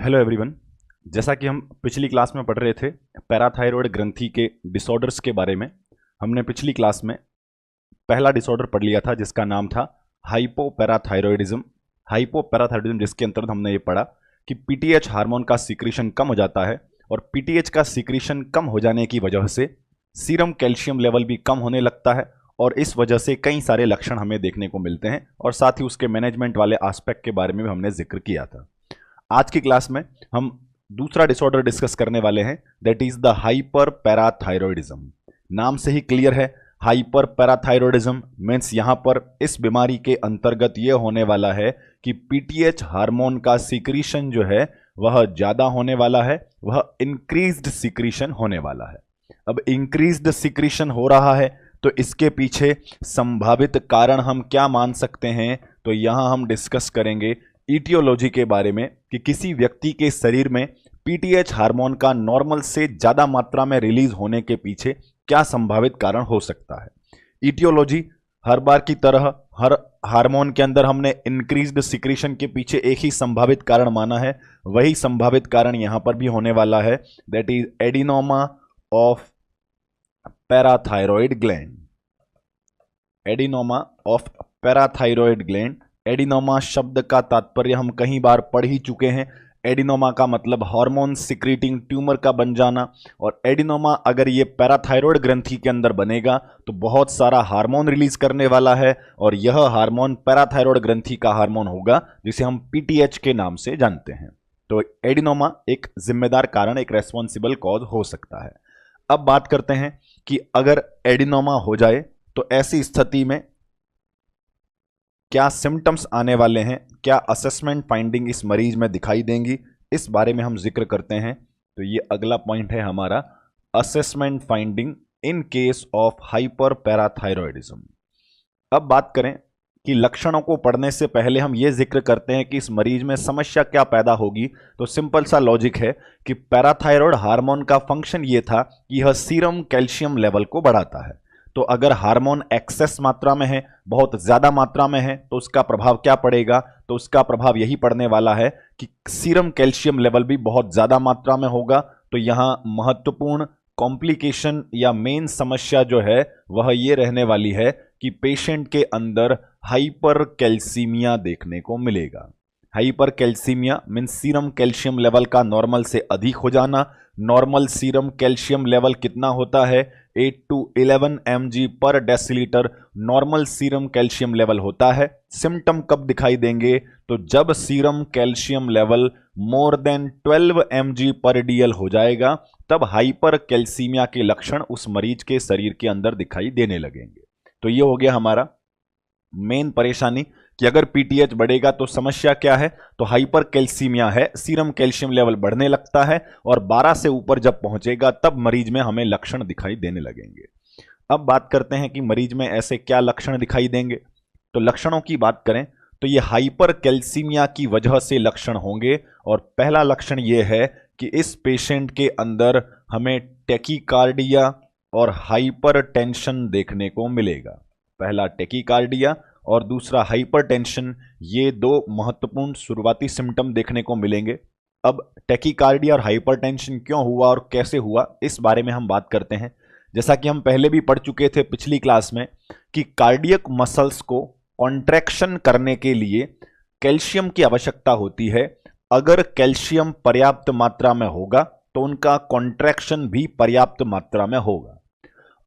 Hello everyone. जैसा कि हम पिछली क्लास में पढ़ रहे थे पैराथायरॉयड ग्रंथि के डिसऑर्डर्स के बारे में, हमने पिछली क्लास में पहला डिसऑर्डर पढ़ लिया था जिसका नाम था हाइपोपैराथायरॉयडिज्म। हाइपोपैराथायरॉयडिज्म जिसके अंतर्गत हमने ये पढ़ा कि पीटीएच हार्मोन का सीक्रेशन कम हो जाता है और पीटीएच का सीक्रेशन कम हो जाने की वजह से सीरम कैल्शियम लेवल भी कम होने लगता है और इस वजह से कई सारे लक्षण हमें देखने को मिलते हैं और साथ ही उसके मैनेजमेंट वाले एस्पेक्ट के बारे में भी हमने जिक्र किया था। आज की क्लास में हम दूसरा डिसऑर्डर डिस्कस करने वाले हैं, that is the hyper parathyroidism. नाम से ही क्लियर है, हाइपर पैराथायरॉयडिज्म मीन्स यहां पर इस बीमारी के अंतर्गत यह होने वाला है कि पीटीएच हार्मोन का सीक्रेशन जो है वह ज्यादा होने वाला है, वह इंक्रीज्ड सीक्रेशन होने वाला है। अब इंक्रीज्ड सीक्रेशन हो रहा है तो इसके पीछे संभावित कारण हम क्या मान सकते हैं, तो यहां हम डिस्कस करेंगे ईटियोलॉजी के बारे में कि किसी व्यक्ति के शरीर में पीटीएच हार्मोन का नॉर्मल से ज़्यादा मात्रा में रिलीज होने के पीछे क्या संभावित कारण हो सकता है। ईटियोलॉजी हर बार की तरह हर हार्मोन के अंदर हमने इंक्रीज्ड सीक्रेशन के पीछे एक ही संभावित कारण माना है, वही संभावित कारण यहां पर भी होने वाला है, that is adenoma of parathyroid gland. Adenoma of parathyroid gland. Adenoma शब्द का तात्पर्य हम कई बार पढ़ ही चुके हैं। एडिनोमा का मतलब हार्मोन सिक्रीटिंग ट्यूमर का बन जाना, और एडिनोमा अगर ये पैराथायरॉयड ग्रंथि के अंदर बनेगा तो बहुत सारा हार्मोन रिलीज करने वाला है और यह हार्मोन पैराथायरॉयड ग्रंथि का हार्मोन होगा जिसे हम पीटीएच के नाम से जानते हैं। तो एडिनोमा एक जिम्मेदार कारण, एक रेस्पॉन्सिबल कॉज हो सकता है। अब बात करते हैं कि अगर एडिनोमा हो जाए तो ऐसी स्थिति में क्या सिम्टम्स आने वाले हैं, क्या असेसमेंट फाइंडिंग इस मरीज में दिखाई देंगी, इस बारे में हम जिक्र करते हैं। तो ये अगला पॉइंट है हमारा, assessment finding in case of hyper parathyroidism. अब बात करें कि लक्षणों को पढ़ने से पहले हम ये जिक्र करते हैं कि इस मरीज में समस्या क्या पैदा होगी। तो सिंपल सा लॉजिक है कि पैराथायरॉयड हार्मोन का फंक्शन ये था कि यह सीरम कैल्शियम लेवल को बढ़ाता है। तो अगर हार्मोन एक्सेस मात्रा में है, बहुत ज़्यादा मात्रा में है, तो उसका प्रभाव क्या पड़ेगा, तो उसका प्रभाव यही पड़ने वाला है कि सीरम कैल्शियम लेवल भी बहुत ज़्यादा मात्रा में होगा। तो यहाँ महत्वपूर्ण कॉम्प्लिकेशन या मेन समस्या जो है वह ये रहने वाली है कि पेशेंट के अंदर हाइपर कैल्सीमिया देखने को मिलेगा। Hyper calcaemia means serum calcium level का नॉर्मल से अधिक हो जाना। नॉर्मल सीरम कैल्शियम लेवल कितना होता है, 8 to 11 mg पर decilitre normal serum calcium level होता है। सिम्टम कब दिखाई देंगे, तो जब serum calcium level more than 12 mg पर डीएल हो जाएगा तब हाइपर कैल्सीमिया के लक्षण उस मरीज के शरीर के अंदर दिखाई देने लगेंगे। तो ये हो गया हमारा मेन परेशानी कि अगर पीटीएच बढ़ेगा तो समस्या क्या है, तो हाइपर कैल्सीमिया है, सीरम कैल्शियम लेवल बढ़ने लगता है और 12 से ऊपर जब पहुंचेगा तब मरीज में हमें लक्षण दिखाई देने लगेंगे। अब बात करते हैं कि मरीज में ऐसे क्या लक्षण दिखाई देंगे। तो लक्षणों की बात करें तो ये हाइपर कैल्सीमिया की वजह से लक्षण होंगे और पहला लक्षण ये है कि इस पेशेंट के अंदर हमें टेकीकार्डिया और हाइपरटेंशन देखने को मिलेगा। पहला टेकीकार्डिया और दूसरा हाइपरटेंशन, ये दो महत्वपूर्ण शुरुआती सिम्टम देखने को मिलेंगे। अब टेकीकार्डिया और हाइपरटेंशन क्यों हुआ और कैसे हुआ, इस बारे में हम बात करते हैं। जैसा कि हम पहले भी पढ़ चुके थे पिछली क्लास में कि कार्डियक मसल्स को कॉन्ट्रैक्शन करने के लिए कैल्शियम की आवश्यकता होती है। अगर कैल्शियम पर्याप्त मात्रा में होगा तो उनका कॉन्ट्रैक्शन भी पर्याप्त मात्रा में होगा।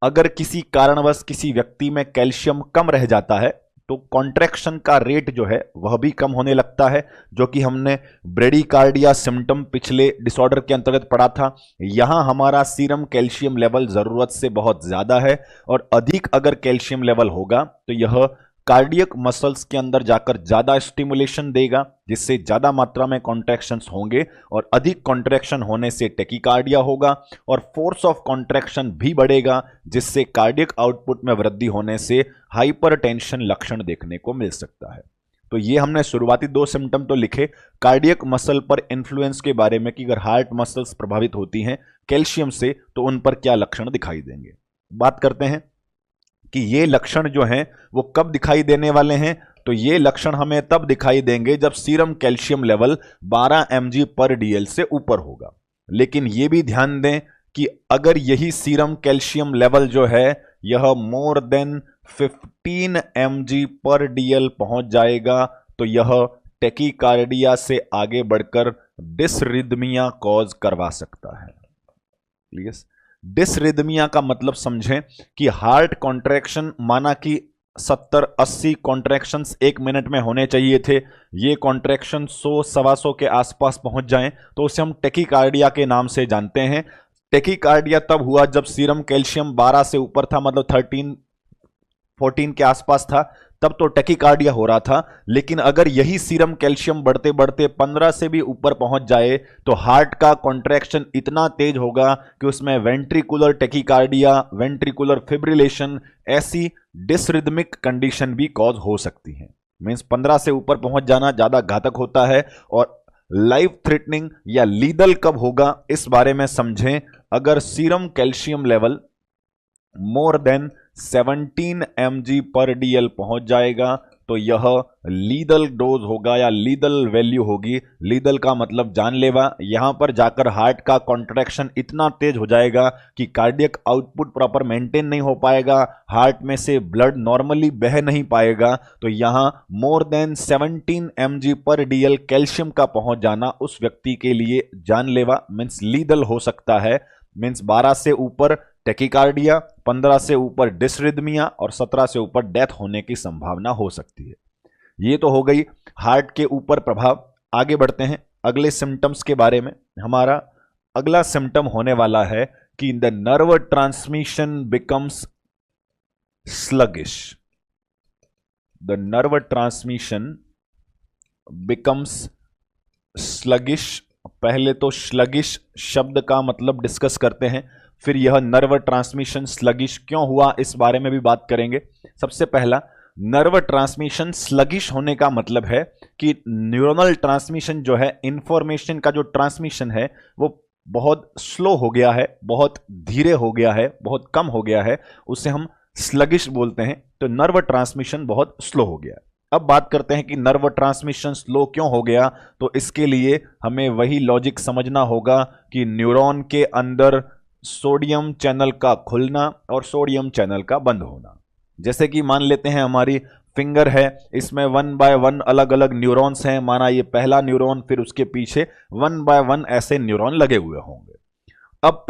अगर किसी कारणवश किसी व्यक्ति में कैल्शियम कम रह जाता है तो कॉन्ट्रैक्शन का रेट जो है वह भी कम होने लगता है, जो कि हमने ब्रेडीकार्डिया सिम्टम पिछले डिसऑर्डर के अंतर्गत पढ़ा था। यहां हमारा सीरम कैल्शियम लेवल जरूरत से बहुत ज्यादा है और अधिक अगर कैल्शियम लेवल होगा तो यह कार्डियक मसल्स के अंदर जाकर ज्यादा स्टिमुलेशन देगा, जिससे ज्यादा मात्रा में कॉन्ट्रैक्शंस होंगे और अधिक कॉन्ट्रैक्शन होने से टेकीकार्डिया होगा और फोर्स ऑफ कॉन्ट्रैक्शन भी बढ़ेगा, जिससे कार्डियक आउटपुट में वृद्धि होने से हाइपरटेंशन लक्षण देखने को मिल सकता है। तो ये हमने शुरुआती दो सिम्टम तो लिखे कार्डियक मसल पर इन्फ्लुएंस के बारे में कि अगर हार्ट मसल्स प्रभावित होती हैं कैल्शियम से तो उन पर क्या लक्षण दिखाई देंगे। बात करते हैं कि ये लक्षण जो हैं वो कब दिखाई देने वाले हैं, तो ये लक्षण हमें तब दिखाई देंगे जब सीरम कैल्शियम लेवल 12 mg/dl से ऊपर होगा। लेकिन ये भी ध्यान दें कि अगर यही सीरम कैल्शियम लेवल जो है यह मोर देन 15 mg/dl पहुंच जाएगा तो यह टेकीकार्डिया से आगे बढ़कर डिसरिदमिया कॉज करवा सकता है। प्लीज, डिसरिदमिया का मतलब समझें कि हार्ट कॉन्ट्रैक्शन माना कि 70-80 कॉन्ट्रैक्शंस 1 मिनट में होने चाहिए थे, ये कॉन्ट्रैक्शन 100-125 के आसपास पहुंच जाएं तो उसे हम टेकीकार्डिया के नाम से जानते हैं। टेकीकार्डिया तब हुआ जब सीरम कैल्शियम 12 से ऊपर था, मतलब 13-14 के आसपास था, तब तो टेकीकार्डिया हो रहा था। लेकिन अगर यही सीरम कैल्शियम बढ़ते बढ़ते 15 से भी ऊपर पहुंच जाए तो हार्ट का कॉन्ट्रैक्शन इतना तेज होगा कि उसमें वेंट्रिकुलर टेकीकार्डिया, वेंट्रिकुलर फिब्रिलेशन, ऐसी डिसरिदमिक कंडीशन भी कॉज हो सकती है। मींस 15 से ऊपर पहुंच जाना ज्यादा घातक होता है। और लाइफ थ्रेटनिंग या लीदल कब होगा इस बारे में समझें। अगर serum calcium level more than 17 mg/dl पहुंच जाएगा तो यह लीदल डोज होगा या लीदल वैल्यू होगी। लीदल का मतलब जानलेवा। यहां पर जाकर हार्ट का कॉन्ट्रैक्शन इतना तेज हो जाएगा कि कार्डियक आउटपुट प्रॉपर मेंटेन नहीं हो पाएगा, हार्ट में से ब्लड नॉर्मली बह नहीं पाएगा। तो यहां मोर देन 17 mg/dl कैल्शियम का पहुंच जाना उस व्यक्ति के लिए जानलेवा मीन्स लीदल हो सकता है। मीन्स 12 से ऊपर टेकीकार्डिया, 15 से ऊपर डिसरिदमिया और 17 से ऊपर डेथ होने की संभावना हो सकती है। ये तो हो गई हार्ट के ऊपर प्रभाव। आगे बढ़ते हैं अगले सिम्टम्स के बारे में। हमारा अगला सिम्टम होने वाला है कि the nerve transmission becomes sluggish. The nerve transmission becomes sluggish. पहले तो स्लगिश शब्द का मतलब डिस्कस करते हैं, फिर यह नर्व ट्रांसमिशन स्लगिश क्यों हुआ इस बारे में भी बात करेंगे। सबसे पहला, नर्व ट्रांसमिशन स्लगिश होने का मतलब है कि न्यूरोनल ट्रांसमिशन जो है, इंफॉर्मेशन का जो ट्रांसमिशन है वो बहुत स्लो हो गया है, बहुत धीरे हो गया है, बहुत कम हो गया है, उसे हम स्लगिश बोलते हैं। तो नर्व ट्रांसमिशन बहुत स्लो हो गया। अब बात करते हैं कि नर्व ट्रांसमिशन स्लो क्यों हो गया। तो इसके लिए हमें वही लॉजिक समझना होगा कि न्यूरॉन के अंदर सोडियम चैनल का खुलना और सोडियम चैनल का बंद होना। जैसे कि मान लेते हैं हमारी फिंगर है, इसमें 1 बाय 1 अलग अलग न्यूरॉन्स हैं। माना ये पहला न्यूरॉन, फिर उसके पीछे 1 बाय 1 ऐसे न्यूरॉन लगे हुए होंगे। अब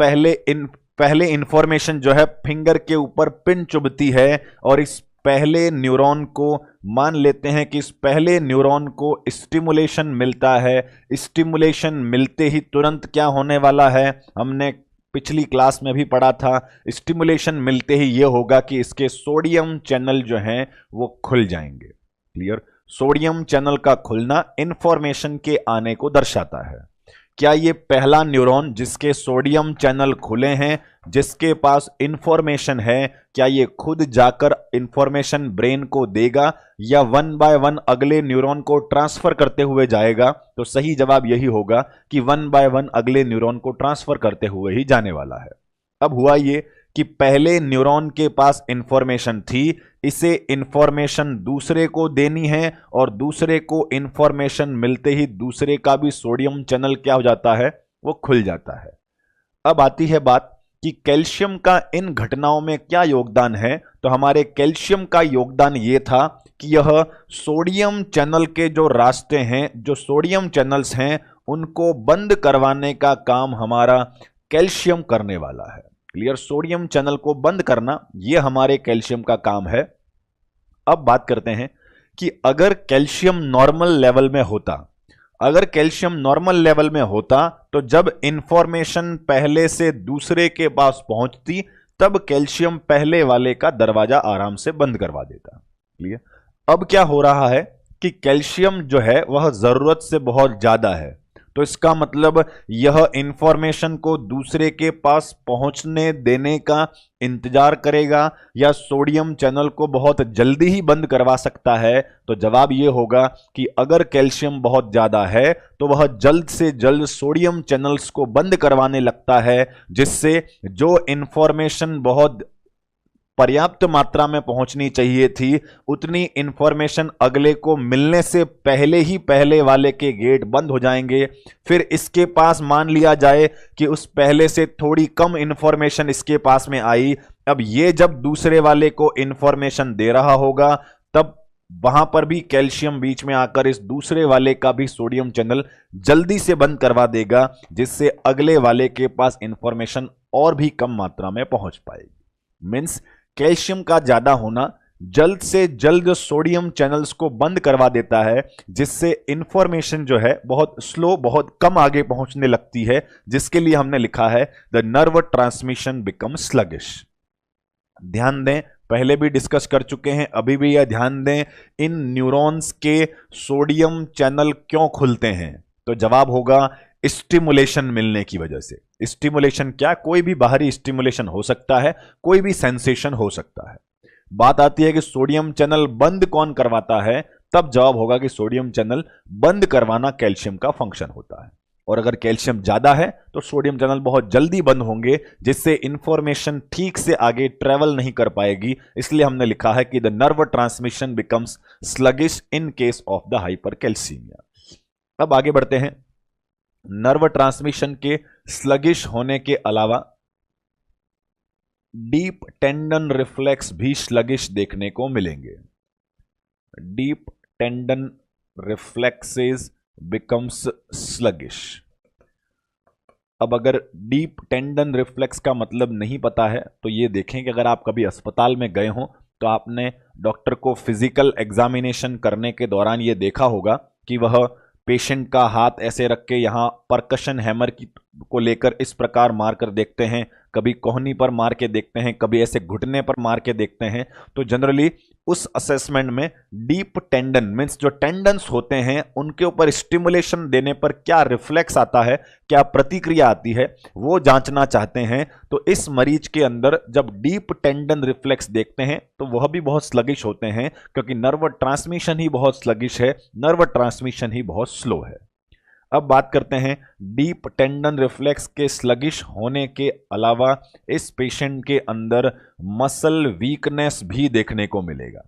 पहले इंफॉर्मेशन जो है फिंगर के ऊपर पिन चुभती है और इस पहले न्यूरॉन को मान लेते हैं कि इस पहले न्यूरॉन को स्टिमुलेशन मिलता है। स्टिमुलेशन मिलते ही तुरंत क्या होने वाला है, हमने पिछली क्लास में भी पढ़ा था, स्टिमुलेशन मिलते ही यह होगा कि इसके सोडियम चैनल जो हैं वो खुल जाएंगे। क्लियर? सोडियम चैनल का खुलना इंफॉर्मेशन के आने को दर्शाता है। क्या ये पहला न्यूरॉन जिसके सोडियम चैनल खुले हैं, जिसके पास इंफॉर्मेशन है, क्या ये खुद जाकर इंफॉर्मेशन ब्रेन को देगा या 1 बाय 1 अगले न्यूरॉन को ट्रांसफर करते हुए जाएगा? तो सही जवाब यही होगा कि 1 बाय 1 अगले न्यूरॉन को ट्रांसफर करते हुए ही जाने वाला है। अब हुआ ये कि पहले न्यूरॉन के पास इंफॉर्मेशन थी, इसे इंफॉर्मेशन दूसरे को देनी है और दूसरे को इंफॉर्मेशन मिलते ही दूसरे का भी सोडियम चैनल क्या हो जाता है, वो खुल जाता है। अब आती है बात कि कैल्शियम का इन घटनाओं में क्या योगदान है। तो हमारे कैल्शियम का योगदान ये था कि यह सोडियम चैनल के जो रास्ते हैं, जो सोडियम चैनल्स हैं, उनको बंद करवाने का काम हमारा कैल्शियम करने वाला है। क्लियर? सोडियम चैनल को बंद करना यह हमारे कैल्शियम का काम है। अब बात करते हैं कि अगर कैल्शियम नॉर्मल लेवल में होता, अगर कैल्शियम नॉर्मल लेवल में होता तो जब इंफॉर्मेशन पहले से दूसरे के पास पहुंचती तब कैल्शियम पहले वाले का दरवाजा आराम से बंद करवा देता। क्लियर? अब क्या हो रहा है कि कैल्शियम जो है वह जरूरत से बहुत ज्यादा है, तो इसका मतलब यह इंफॉर्मेशन को दूसरे के पास पहुंचने देने का इंतजार करेगा या सोडियम चैनल को बहुत जल्दी ही बंद करवा सकता है। तो जवाब यह होगा कि अगर कैल्शियम बहुत ज्यादा है तो वह जल्द से जल्द सोडियम चैनल्स को बंद करवाने लगता है, जिससे जो इंफॉर्मेशन बहुत पर्याप्त मात्रा में पहुंचनी चाहिए थी, उतनी इंफॉर्मेशन अगले को मिलने से पहले ही पहले वाले के गेट बंद हो जाएंगे। फिर इसके पास मान लिया जाए कि उस पहले से थोड़ी कम इंफॉर्मेशन इसके पास में आई, अब ये जब दूसरे वाले को इंफॉर्मेशन दे रहा होगा तब वहां पर भी कैल्शियम बीच में आकर इस दूसरे वाले का भी सोडियम चैनल जल्दी से बंद करवा देगा, जिससे अगले वाले के पास इंफॉर्मेशन और भी कम मात्रा में पहुंच पाएगी। मींस कैल्शियम का ज्यादा होना जल्द से जल्द सोडियम चैनल्स को बंद करवा देता है, जिससे इंफॉर्मेशन जो है बहुत स्लो, बहुत कम आगे पहुंचने लगती है, जिसके लिए हमने लिखा है the nerve transmission become sluggish. ध्यान दें, पहले भी डिस्कस कर चुके हैं, अभी भी यह ध्यान दें, इन न्यूरॉन्स के सोडियम चैनल क्यों खुलते हैं? तो जवाब होगा स्टिमुलेशन मिलने की वजह से। स्टिमुलेशन क्या? कोई भी बाहरी स्टिमुलेशन हो सकता है, कोई भी सेंसेशन हो सकता है। बात आती है कि सोडियम चैनल बंद कौन करवाता है, तब जवाब होगा कि सोडियम चैनल बंद करवाना कैल्शियम का फंक्शन होता है। और अगर कैल्शियम ज्यादा है तो सोडियम चैनल बहुत जल्दी बंद होंगे, जिससे इंफॉर्मेशन ठीक से आगे ट्रेवल नहीं कर पाएगी। इसलिए हमने लिखा है कि the nerve transmission becomes sluggish in case of the hypercalcaemia. अब आगे बढ़ते हैं। नर्व ट्रांसमिशन के स्लगिश होने के अलावा डीप टेंडन रिफ्लेक्स भी स्लगिश देखने को मिलेंगे। Deep tendon reflexes becomes sluggish. अब अगर डीप टेंडन रिफ्लेक्स का मतलब नहीं पता है तो ये देखें कि अगर आप कभी अस्पताल में गए हो तो आपने डॉक्टर को फिजिकल एग्जामिनेशन करने के दौरान ये देखा होगा कि वह पेशेंट का हाथ ऐसे रख के यहाँ परकशन हैमर को लेकर इस प्रकार मार कर देखते हैं, कभी कोहनी पर मार के देखते हैं, कभी ऐसे घुटने पर मार के देखते हैं। तो जनरली उस असेसमेंट में डीप टेंडन मीन्स जो टेंडन्स होते हैं उनके ऊपर स्टिमुलेशन देने पर क्या रिफ्लेक्स आता है, क्या प्रतिक्रिया आती है, वो जांचना चाहते हैं। तो इस मरीज के अंदर जब डीप टेंडन रिफ्लेक्स देखते हैं तो वह भी बहुत स्लगिश होते हैं, क्योंकि नर्व ट्रांसमिशन ही बहुत स्लगिश है, नर्व ट्रांसमिशन ही बहुत स्लो है। अब बात करते हैं डीप टेंडन रिफ्लेक्स के स्लगिश होने के अलावा इस पेशेंट के अंदर मसल वीकनेस भी देखने को मिलेगा।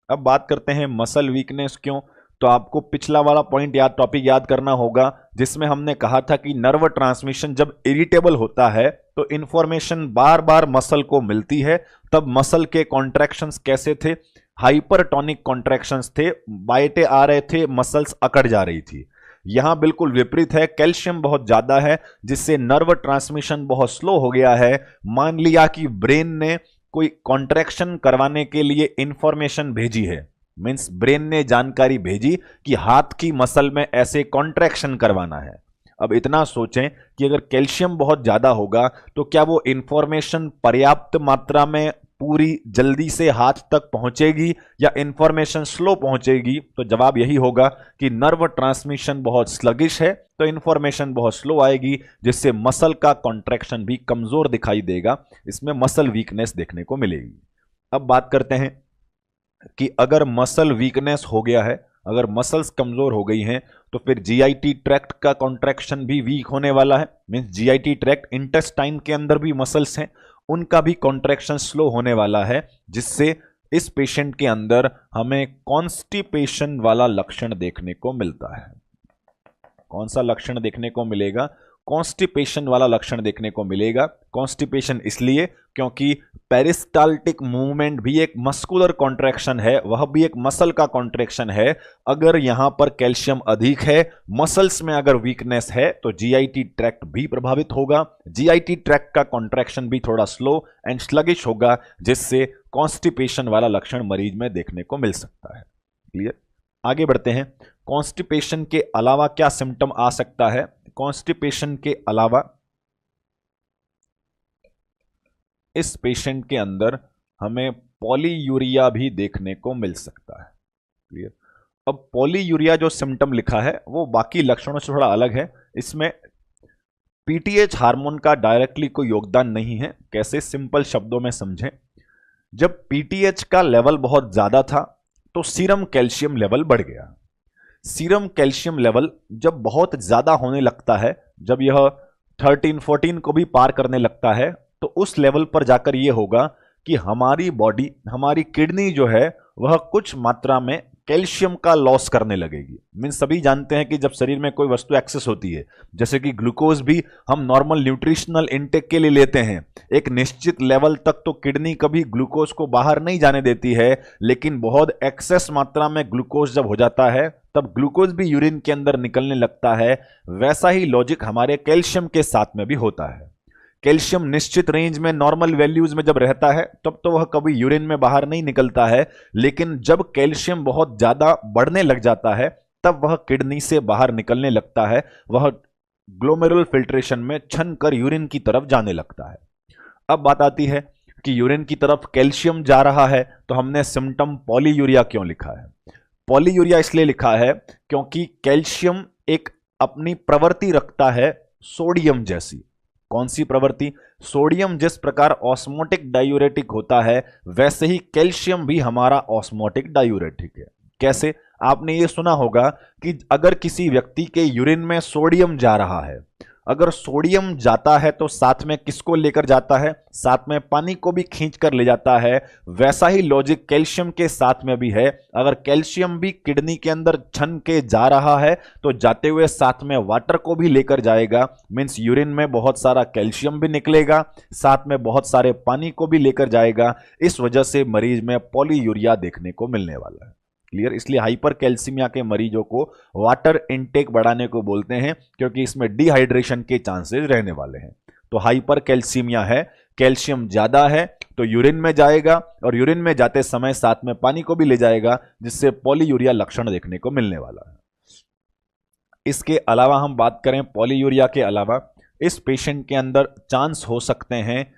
अब बात करते हैं मसल वीकनेस क्यों, तो आपको पिछला वाला पॉइंट टॉपिक याद करना होगा, जिसमें हमने कहा था कि नर्व ट्रांसमिशन जब इरिटेबल होता है तो इंफॉर्मेशन बार बार मसल को मिलती है। तब मसल के कॉन्ट्रैक्शंस कैसे थे? हाइपरटोनिक कॉन्ट्रैक्शंस थे, बाइटे आ रहे थे, मसल्स अकड़ जा रही थी। यहां बिल्कुल विपरीत है, कैल्शियम बहुत ज्यादा है, जिससे नर्व ट्रांसमिशन बहुत स्लो हो गया है। मान लिया कि ब्रेन ने कोई कॉन्ट्रैक्शन करवाने के लिए इंफॉर्मेशन भेजी है, मींस ब्रेन ने जानकारी भेजी कि हाथ की मसल में ऐसे कॉन्ट्रैक्शन करवाना है। अब इतना सोचें कि अगर कैल्शियम बहुत ज्यादा होगा तो क्या वो इंफॉर्मेशन पर्याप्त मात्रा में पूरी जल्दी से हाथ तक पहुंचेगी या इंफॉर्मेशन स्लो पहुंचेगी? तो जवाब यही होगा कि नर्व ट्रांसमिशन बहुत स्लगिश है तो इंफॉर्मेशन बहुत स्लो आएगी, जिससे मसल का कॉन्ट्रैक्शन भी कमजोर दिखाई देगा, इसमें मसल वीकनेस देखने को मिलेगी। अब बात करते हैं कि अगर मसल वीकनेस हो गया है, अगर मसल्स कमजोर हो गई हैं, तो फिर जीआईटी ट्रैक्ट का कॉन्ट्रैक्शन भी वीक होने वाला है। मींस जीआईटी ट्रैक्ट, इंटेस्टाइन के अंदर भी मसल्स हैं, उनका भी कॉन्ट्रैक्शन स्लो होने वाला है, जिससे इस पेशेंट के अंदर हमें कॉन्स्टिपेशन वाला लक्षण देखने को मिलता है। कौन सा लक्षण देखने को मिलेगा? कॉन्स्टिपेशन वाला लक्षण देखने को मिलेगा। कॉन्स्टिपेशन इसलिए क्योंकि पेरिस्टाल्टिक मूवमेंट भी एक मस्कुलर कॉन्ट्रैक्शन है, वह भी एक मसल का कॉन्ट्रैक्शन है। अगर यहां पर कैल्शियम अधिक है, मसल्स में अगर वीकनेस है, तो जीआईटी ट्रैक्ट भी प्रभावित होगा, जीआईटी ट्रैक्ट का कॉन्ट्रैक्शन भी थोड़ा स्लो एंड स्लगिश होगा, जिससे कॉन्स्टिपेशन वाला लक्षण मरीज में देखने को मिल सकता है। क्लियर? आगे बढ़ते हैं। कॉन्स्टिपेशन के अलावा क्या सिम्टम आ सकता है? कॉन्स्टिपेशन के अलावा इस पेशेंट के अंदर हमें पॉलीयूरिया भी देखने को मिल सकता है। क्लियर? अब पॉलीयूरिया जो सिम्टम लिखा है वो बाकी लक्षणों से थोड़ा अलग है। इसमें पीटीएच हार्मोन का डायरेक्टली कोई योगदान नहीं है। कैसे? सिंपल शब्दों में समझें। जब पीटीएच का लेवल बहुत ज्यादा था तो सीरम कैल्शियम लेवल बढ़ गया। सीरम कैल्शियम लेवल जब बहुत ज्यादा होने लगता है, जब यह 13-14 को भी पार करने लगता है, तो उस लेवल पर जाकर यह होगा कि हमारी बॉडी, हमारी किडनी जो है वह कुछ मात्रा में कैल्शियम का लॉस करने लगेगी। मीन्स सभी जानते हैं कि जब शरीर में कोई वस्तु एक्सेस होती है, जैसे कि ग्लूकोज भी हम नॉर्मल न्यूट्रिशनल इनटेक के लिए लेते हैं, एक निश्चित लेवल तक तो किडनी कभी ग्लूकोज को बाहर नहीं जाने देती है, लेकिन बहुत एक्सेस मात्रा में ग्लूकोज जब हो जाता है तब ग्लूकोज भी यूरिन के अंदर निकलने लगता है। वैसा ही लॉजिक हमारे कैल्शियम के साथ में भी होता है। कैल्शियम निश्चित रेंज में नॉर्मल वैल्यूज में जब रहता है तब तो वह कभी यूरिन में बाहर नहीं निकलता है, लेकिन जब कैल्शियम बहुत ज्यादा बढ़ने लग जाता है तब वह किडनी से बाहर निकलने लगता है, वह ग्लोमेरुलर फिल्ट्रेशन में छन कर यूरिन की तरफ जाने लगता है। अब बात आती है कि यूरिन की तरफ कैल्शियम जा रहा है तो हमने सिम्टम पॉलीयूरिया क्यों लिखा है? पॉलीयूरिया इसलिए लिखा है क्योंकि कैल्शियम एक अपनी प्रवृत्ति रखता है सोडियम जैसी। कौन सी प्रवृत्ति? सोडियम जिस प्रकार ऑस्मोटिक डायूरेटिक होता है वैसे ही कैल्शियम भी हमारा ऑस्मोटिक डायूरेटिक है। कैसे? आपने ये सुना होगा कि अगर किसी व्यक्ति के यूरिन में सोडियम जा रहा है, अगर सोडियम जाता है तो साथ में किसको लेकर जाता है? साथ में पानी को भी खींच कर ले जाता है। वैसा ही लॉजिक कैल्शियम के साथ में भी है। अगर कैल्शियम भी किडनी के अंदर छन के जा रहा है तो जाते हुए साथ में वाटर को भी लेकर जाएगा। मीन्स यूरिन में बहुत सारा कैल्शियम भी निकलेगा, साथ में बहुत सारे पानी को भी लेकर जाएगा। इस वजह से मरीज में पॉलीयूरिया देखने को मिलने वाला है। क्लियर? इसलिए हाइपर कैल्सीमिया के मरीजों को वाटर इनटेक बढ़ाने को बोलते हैं, क्योंकि इसमें डिहाइड्रेशन के चांसेस रहने वाले हैं। तो हाइपर कैल्सीमिया है, कैल्शियम ज्यादा है तो यूरिन में जाएगा और यूरिन में जाते समय साथ में पानी को भी ले जाएगा, जिससे पॉलीयूरिया लक्षण देखने को मिलने वाला है। इसके अलावा हम बात करें पॉलीयूरिया के अलावा, इस पेशेंट के अंदर चांस हो सकते हैं,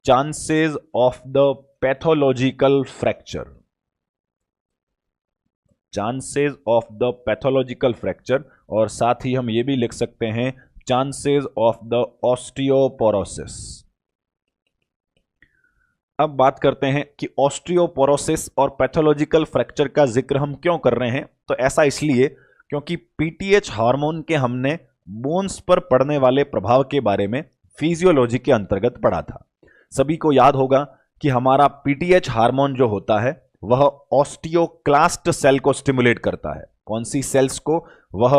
chances of the pathological fracture, chances of the pathological fracture, और साथ ही हम ये भी लिख सकते हैं चांसेस ऑफ द ऑस्टियोपोरोसिस। अब बात करते हैं कि ऑस्टियोपोरोसिस और पैथोलॉजिकल फ्रैक्चर का जिक्र हम क्यों कर रहे हैं। तो ऐसा इसलिए क्योंकि पीटीएच हार्मोन के हमने बोन्स पर पड़ने वाले प्रभाव के बारे में फिजियोलॉजी के अंतर्गत पढ़ा था। सभी को याद होगा कि हमारा पीटीएच हार्मोन जो होता है वह ऑस्टियोक्लास्ट सेल को स्टिमुलेट करता है। कौन सी सेल्स को? वह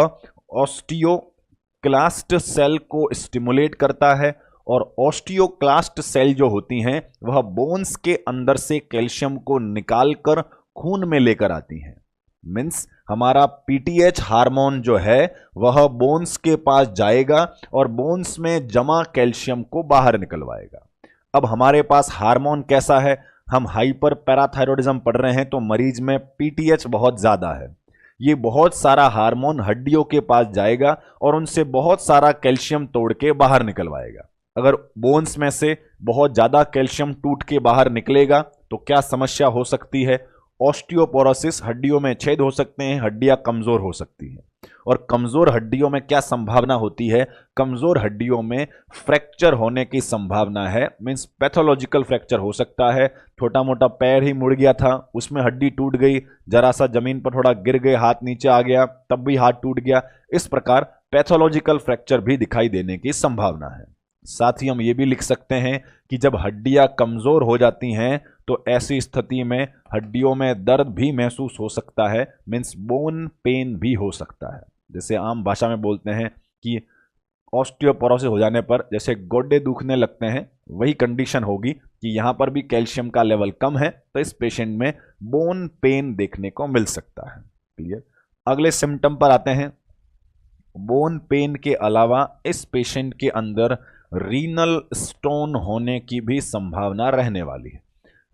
ऑस्टियोक्लास्ट सेल को स्टिमुलेट करता है, और ऑस्टियोक्लास्ट सेल जो होती हैं वह बोन्स के अंदर से कैल्शियम को निकालकर खून में लेकर आती हैं। मीन्स हमारा पीटीएच हार्मोन जो है वह बोन्स के पास जाएगा और बोन्स में जमा कैल्शियम को बाहर निकलवाएगा। अब हमारे पास हार्मोन कैसा है? हम हाइपर पैराथायरॉयडिज्म पढ़ रहे हैं तो मरीज में पीटीएच बहुत ज्यादा है। ये बहुत सारा हार्मोन हड्डियों के पास जाएगा और उनसे बहुत सारा कैल्शियम तोड़ के बाहर निकलवाएगा। अगर बोन्स में से बहुत ज्यादा कैल्शियम टूट के बाहर निकलेगा तो क्या समस्या हो सकती है? ऑस्टियोपोरोसिस, हड्डियों में छेद हो सकते हैं, हड्डियां कमजोर हो सकती हैं। और कमजोर हड्डियों में क्या संभावना होती है? कमजोर हड्डियों में फ्रैक्चर होने की संभावना है। मींस पैथोलॉजिकल फ्रैक्चर हो सकता है। छोटा मोटा पैर ही मुड़ गया था, उसमें हड्डी टूट गई, जरा सा जमीन पर थोड़ा गिर गए, हाथ नीचे आ गया, तब भी हाथ टूट गया। इस प्रकार पैथोलॉजिकल फ्रैक्चर भी दिखाई देने की संभावना है। साथ ही हम ये भी लिख सकते हैं कि जब हड्डियां कमजोर हो जाती हैं तो ऐसी स्थिति में हड्डियों में दर्द भी महसूस हो सकता है। मीन्स बोन पेन भी हो सकता है। जैसे आम भाषा में बोलते हैं कि ऑस्टियोपोरोसिस हो जाने पर जैसे गोड्डे दुखने लगते हैं, वही कंडीशन होगी कि यहाँ पर भी कैल्शियम का लेवल कम है तो इस पेशेंट में बोन पेन देखने को मिल सकता है। क्लियर? अगले सिम्टम पर आते हैं। बोन पेन के अलावा इस पेशेंट के अंदर रीनल स्टोन होने की भी संभावना रहने वाली है।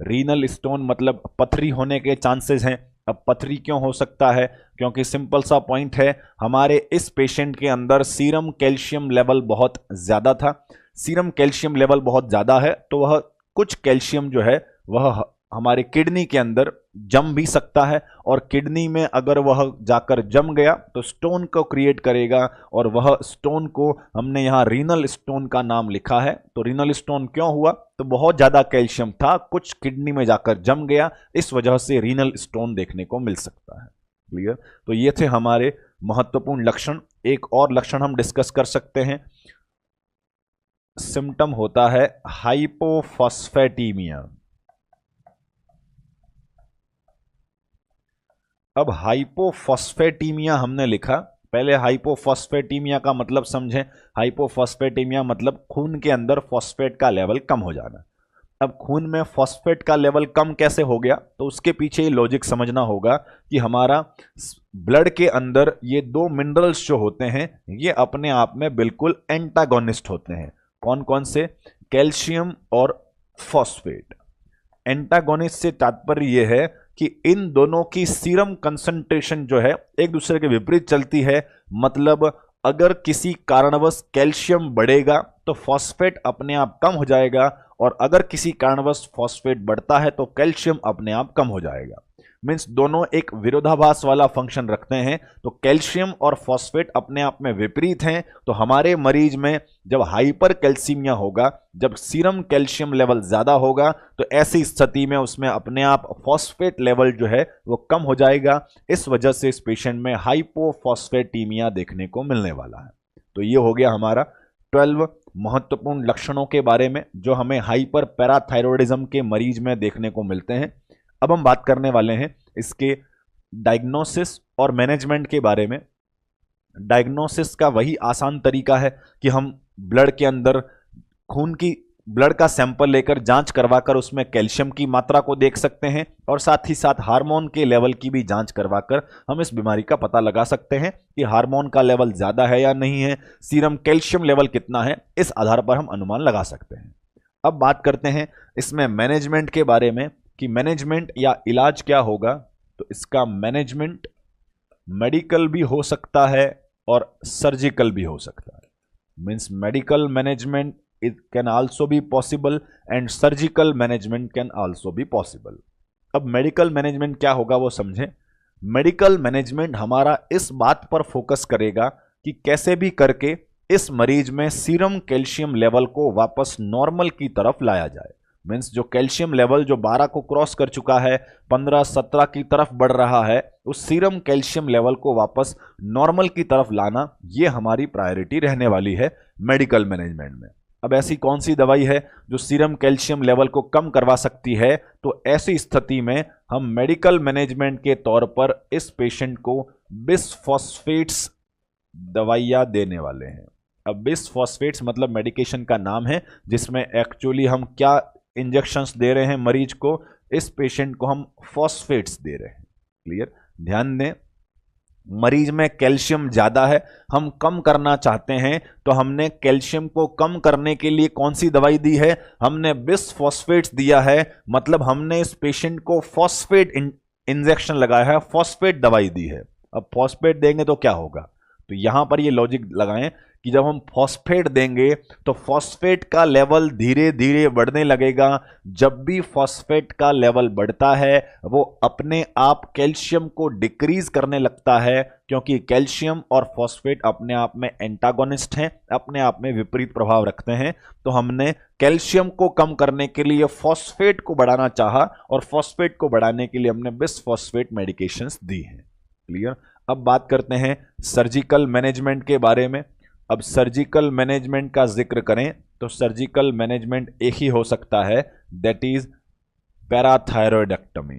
रीनल स्टोन मतलब पथरी होने के चांसेस हैं। अब पथरी क्यों हो सकता है? क्योंकि सिंपल सा पॉइंट है, हमारे इस पेशेंट के अंदर सीरम कैल्शियम लेवल बहुत ज्यादा था। सीरम कैल्शियम लेवल बहुत ज्यादा है तो वह कुछ कैल्शियम जो है वह हमारे किडनी के अंदर जम भी सकता है, और किडनी में अगर वह जाकर जम गया तो स्टोन को क्रिएट करेगा, और वह स्टोन को हमने यहाँ रीनल स्टोन का नाम लिखा है। तो रीनल स्टोन क्यों हुआ? तो बहुत ज्यादा कैल्शियम था, कुछ किडनी में जाकर जम गया, इस वजह से रीनल स्टोन देखने को मिल सकता है। क्लियर? तो ये थे हमारे महत्वपूर्ण लक्षण। एक और लक्षण हम डिस्कस कर सकते हैं। सिम्टम होता है हाइपोफॉस्फेटीमिया। अब हाइपोफॉस्फेटीमिया हमने लिखा, पहले हाइपोफॉस्फेटीमिया का मतलब समझें। हाइपोफॉस्फेटीमिया मतलब खून के अंदर फॉस्फेट का लेवल कम हो जाना। अब खून में फॉस्फेट का लेवल कम कैसे हो गया, तो उसके पीछे ये लॉजिक समझना होगा कि हमारा ब्लड के अंदर ये दो मिनरल्स जो होते हैं ये अपने आप में बिल्कुल एंटागोनिस्ट होते हैं। कौन कौन से? कैल्शियम और फॉस्फेट। एंटागोनिस्ट से तात्पर्य यह है कि इन दोनों की सीरम कंसंट्रेशन जो है एक दूसरे के विपरीत चलती है। मतलब अगर किसी कारणवश कैल्शियम बढ़ेगा तो फॉस्फेट अपने आप कम हो जाएगा, और अगर किसी कारणवश फॉस्फेट बढ़ता है तो कैल्शियम अपने आप कम हो जाएगा। मींस दोनों एक विरोधाभास वाला फंक्शन रखते हैं। तो कैल्शियम और फॉस्फेट अपने आप में विपरीत हैं। तो हमारे मरीज में जब हाइपर कैल्सीमिया होगा, जब सीरम कैल्शियम लेवल ज्यादा होगा, तो ऐसी स्थिति में उसमें अपने आप फॉस्फेट लेवल जो है वो कम हो जाएगा। इस वजह से इस पेशेंट में हाइपोफॉस्फेटीमिया देखने को मिलने वाला है। तो ये हो गया हमारा 12 महत्वपूर्ण लक्षणों के बारे में जो हमें हाइपर पैराथायरॉयडिज्म के मरीज में देखने को मिलते हैं। अब हम बात करने वाले हैं इसके डायग्नोसिस और मैनेजमेंट के बारे में। डायग्नोसिस का वही आसान तरीका है कि हम ब्लड के अंदर खून की ब्लड का सैंपल लेकर जांच करवाकर उसमें कैल्शियम की मात्रा को देख सकते हैं, और साथ ही साथ हार्मोन के लेवल की भी जांच करवाकर हम इस बीमारी का पता लगा सकते हैं कि हार्मोन का लेवल ज्यादा है या नहीं है, सीरम कैल्शियम लेवल कितना है, इस आधार पर हम अनुमान लगा सकते हैं। अब बात करते हैं इसमें मैनेजमेंट के बारे में कि मैनेजमेंट या इलाज क्या होगा। तो इसका मैनेजमेंट मेडिकल भी हो सकता है और सर्जिकल भी हो सकता है। Means medical management it can also be possible and surgical management can also be possible। अब मेडिकल मैनेजमेंट क्या होगा वो समझें। मेडिकल मैनेजमेंट हमारा इस बात पर फोकस करेगा कि कैसे भी करके इस मरीज में सीरम कैल्शियम लेवल को वापस नॉर्मल की तरफ लाया जाए। मीन्स जो कैल्शियम लेवल जो 12 को क्रॉस कर चुका है, 15-17 की तरफ बढ़ रहा है, उस सीरम कैल्शियम लेवल को वापस नॉर्मल की तरफ लाना, ये हमारी प्रायोरिटी रहने वाली है मेडिकल मैनेजमेंट में। अब ऐसी कौन सी दवाई है जो सीरम कैल्शियम लेवल को कम करवा सकती है? तो ऐसी स्थिति में हम मेडिकल मैनेजमेंट के तौर पर इस पेशेंट को बिसफॉस्फेट्स दवाइयां देने वाले हैं। अब बिसफॉस्फेट्स मतलब मेडिकेशन का नाम है जिसमें एक्चुअली हम क्या इंजेक्शंस दे रहे हैं मरीज को, इस पेशेंट को हम फॉस्फेट्स दे रहे हैं। क्लियर? ध्यान दें, मरीज में कैल्शियम ज्यादा है, हम कम करना चाहते हैं, तो हमने कैल्शियम को कम करने के लिए कौन सी दवाई दी है? हमने बिसफॉस्फेट्स दिया है। मतलब हमने इस पेशेंट को फॉस्फेट इंजेक्शन लगाया है, फॉस्फेट दवाई दी है। अब फॉस्फेट देंगे तो क्या होगा? तो यहां पर ये लॉजिक लगाएं कि जब हम फॉस्फेट देंगे तो फॉस्फेट का लेवल धीरे धीरे बढ़ने लगेगा। जब भी फॉस्फेट का लेवल बढ़ता है वो अपने आप कैल्शियम को डिक्रीज करने लगता है, क्योंकि कैल्शियम और फॉस्फेट अपने आप में एंटागोनिस्ट हैं, अपने आप में विपरीत प्रभाव रखते हैं। तो हमने कैल्शियम को कम करने के लिए फॉस्फेट को बढ़ाना चाहा, और फॉस्फेट को बढ़ाने के लिए हमने बिसफॉस्फेट मेडिकेशंस दी हैं। क्लियर? अब बात करते हैं सर्जिकल मैनेजमेंट के बारे में। अब सर्जिकल मैनेजमेंट का जिक्र करें तो सर्जिकल मैनेजमेंट एक ही हो सकता है, दैट इज पैराथायरॉयडेक्टमी।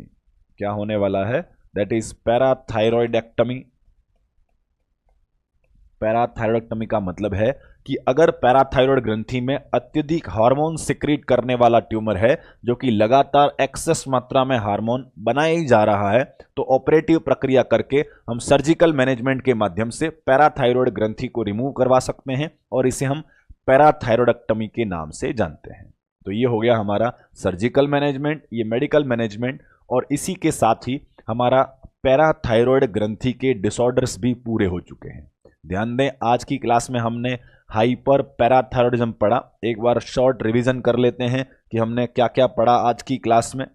क्या होने वाला है? That is पैराथायरॉयडेक्टमी। पैराथायरॉयडेक्टमी का मतलब है कि अगर पैराथायरॉयड ग्रंथि में अत्यधिक हार्मोन सिक्रीट करने वाला ट्यूमर है जो कि लगातार एक्सेस मात्रा में हार्मोन बनाया ही जा रहा है, तो ऑपरेटिव प्रक्रिया करके हम सर्जिकल मैनेजमेंट के माध्यम से पैराथायरॉयड ग्रंथि को रिमूव करवा सकते हैं, और इसे हम पैराथायरॉयडेक्टमी के नाम से जानते हैं। तो ये हो गया हमारा सर्जिकल मैनेजमेंट, ये मेडिकल मैनेजमेंट, और इसी के साथ ही हमारा पैराथायरॉयड ग्रंथि के डिसऑर्डर्स भी पूरे हो चुके हैं। ध्यान दें, आज की क्लास में हमने हाइपर पैराथायरॉयडिज्म पढ़ा। एक बार शॉर्ट रिवीजन कर लेते हैं कि हमने क्या क्या पढ़ा आज की क्लास में।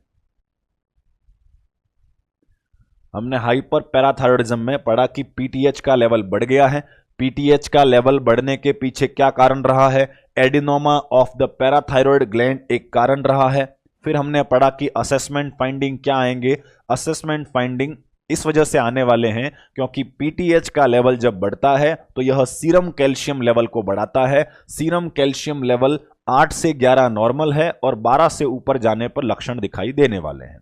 हमने हाइपर पैराथायरॉयडिज्म में पढ़ा कि पीटीएच का लेवल बढ़ गया है। पीटीएच का लेवल बढ़ने के पीछे क्या कारण रहा है? Adenoma of the parathyroid gland एक कारण रहा है। फिर हमने पढ़ा कि असेसमेंट फाइंडिंग क्या आएंगे। असेसमेंट फाइंडिंग इस वजह से आने वाले हैं क्योंकि पीटीएच का लेवल जब बढ़ता है तो यह सीरम कैल्शियम लेवल को बढ़ाता है। सीरम कैल्शियम लेवल 8 से 11 नॉर्मल है और 12 से ऊपर जाने पर लक्षण दिखाई देने वाले हैं।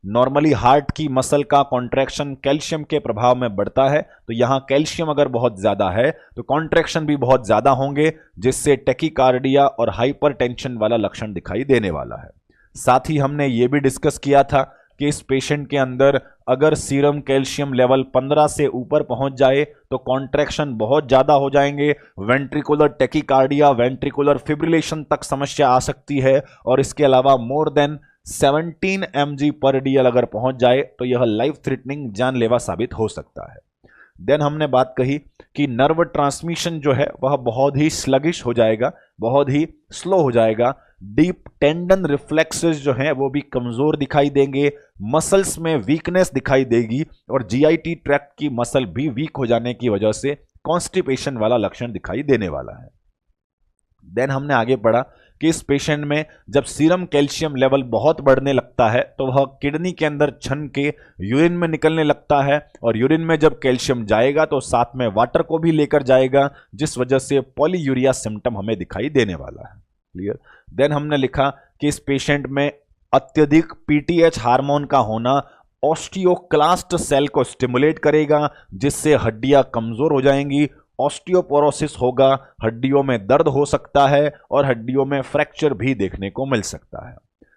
नॉर्मली हार्ट की मसल का कॉन्ट्रैक्शन कैल्शियम के प्रभाव में बढ़ता है, तो यहां कैल्शियम अगर बहुत ज्यादा है तो कॉन्ट्रैक्शन भी बहुत ज्यादा होंगे, जिससे टैकीकार्डिया और हाइपरटेंशन वाला लक्षण दिखाई देने वाला है। साथ ही हमने ये भी डिस्कस किया था कि इस पेशेंट के अंदर अगर सीरम कैल्शियम लेवल 15 से ऊपर पहुंच जाए तो कॉन्ट्रैक्शन बहुत ज्यादा हो जाएंगे, वेंट्रिकुलर टैकीकार्डिया, वेंट्रिकुलर फिब्रिलेशन तक समस्या आ सकती है, और इसके अलावा मोर देन 17 mg पर DL अगर पहुंच जाए तो यह लाइफ थ्रेटनिंग, जानलेवा साबित हो सकता है। देन हमने बात कही कि नर्व ट्रांसमिशन जो है वह बहुत ही स्लगिश हो जाएगा, बहुत ही स्लो हो जाएगा, डीप टेंडन रिफ्लेक्सेस जो हैं वो भी कमजोर दिखाई देंगे, मसल्स में वीकनेस दिखाई देगी, और जीआईटी ट्रैक्ट की मसल भी वीक हो जाने की वजह से कॉन्स्टिपेशन वाला लक्षण दिखाई देने वाला है। देन हमने आगे पढ़ा कि इस पेशेंट में जब सीरम कैल्शियम लेवल बहुत बढ़ने लगता है तो वह किडनी के अंदर छन के यूरिन में निकलने लगता है, और यूरिन में जब कैल्शियम जाएगा तो साथ में वाटर को भी लेकर जाएगा, जिस वजह से पॉलीयूरिया सिम्टम हमें दिखाई देने वाला है। क्लियर। देन हमने लिखा कि इस पेशेंट में अत्यधिक पीटीएच हार्मोन का होना ऑस्टियोक्लास्ट सेल को स्टिमुलेट करेगा, जिससे हड्डियां कमजोर हो जाएंगी, ऑस्टियोपोरोसिस होगा, हड्डियों में दर्द हो सकता है और हड्डियों में फ्रैक्चर भी देखने को मिल सकता है।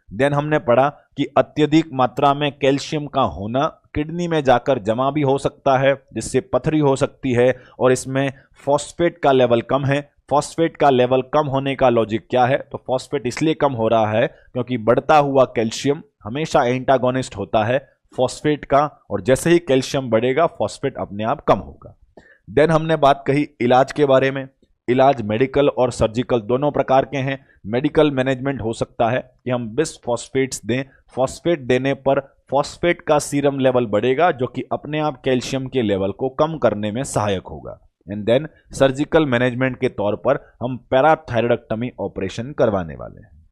देन हमने पढ़ा कि अत्यधिक मात्रा में कैल्शियम का होना किडनी में जाकर जमा भी हो सकता है, जिससे पथरी हो सकती है, और इसमें फॉस्फेट का लेवल कम है। फॉस्फेट का लेवल कम होने का लॉजिक क्या है? तो फॉस्फेट इसलिए कम हो रहा है क्योंकि बढ़ता हुआ कैल्शियम हमेशा एंटागोनिस्ट होता है फॉस्फेट का, और जैसे ही कैल्शियम बढ़ेगा फॉस्फेट अपने आप कम होगा। देन हमने बात कही इलाज के बारे में। इलाज मेडिकल और सर्जिकल दोनों प्रकार के हैं। मेडिकल मैनेजमेंट हो सकता है कि हम बिसफॉस्फेट्स दें, फॉस्फेट देने पर फॉस्फेट का सीरम लेवल बढ़ेगा जो कि अपने आप कैल्शियम के लेवल को कम करने में सहायक होगा। एंड देन सर्जिकल मैनेजमेंट के तौर पर हम पैराथायरॉयडेक्टमी ऑपरेशन करवाने वाले हैं।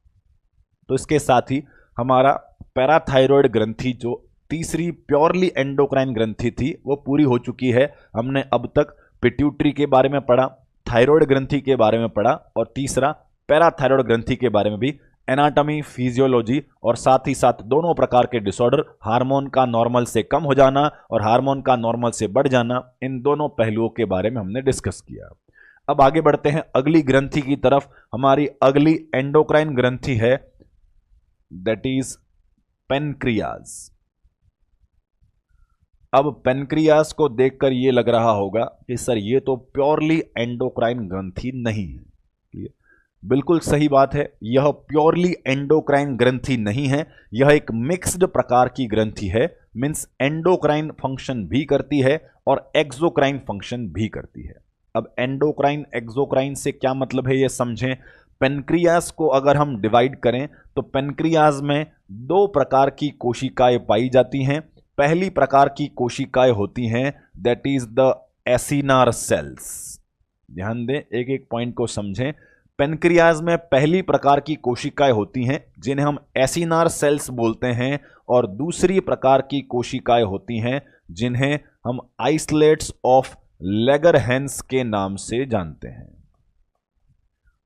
तो इसके साथ ही हमारा पैराथायरॉयड ग्रंथि जो तीसरी प्योरली एंडोक्राइन ग्रंथि थी वो पूरी हो चुकी है। हमने अब तक पिट्यूटरी के बारे में पढ़ा, थायराइड ग्रंथि के बारे में पढ़ा, और तीसरा पैराथायरॉयड ग्रंथि के बारे में भी एनाटॉमी, फिजियोलॉजी, और साथ ही साथ दोनों प्रकार के डिसऑर्डर, हार्मोन का नॉर्मल से कम हो जाना और हार्मोन का नॉर्मल से बढ़ जाना, इन दोनों पहलुओं के बारे में हमने डिस्कस किया। अब आगे बढ़ते हैं अगली ग्रंथि की तरफ। हमारी अगली एंडोक्राइन ग्रंथि है दैट इज पेनक्रियाज। अब पेनक्रियाज को देखकर यह लग रहा होगा कि सर ये तो प्योरली एंडोक्राइन ग्रंथि नहीं है। बिल्कुल सही बात है, यह प्योरली एंडोक्राइन ग्रंथि नहीं है, यह एक मिक्स्ड प्रकार की ग्रंथि है। मींस एंडोक्राइन फंक्शन भी करती है और एक्सोक्राइन फंक्शन भी करती है। अब एंडोक्राइन एक्सोक्राइन से क्या मतलब है ये समझें। पेनक्रियाज को अगर हम डिवाइड करें तो पेनक्रियाज में दो प्रकार की कोशिकाएं पाई जाती हैं। पहली प्रकार की कोशिकाएं होती हैं that is the acinar cells. ध्यान दें, एक एक पॉइंट को समझें। पेनक्रियाज में पहली प्रकार की कोशिकाएं होती हैं जिन्हें हम एसिनार सेल्स बोलते हैं, और दूसरी प्रकार की कोशिकाएं होती हैं जिन्हें हम आइसलेट्स ऑफ लेगरहैंस के नाम से जानते हैं।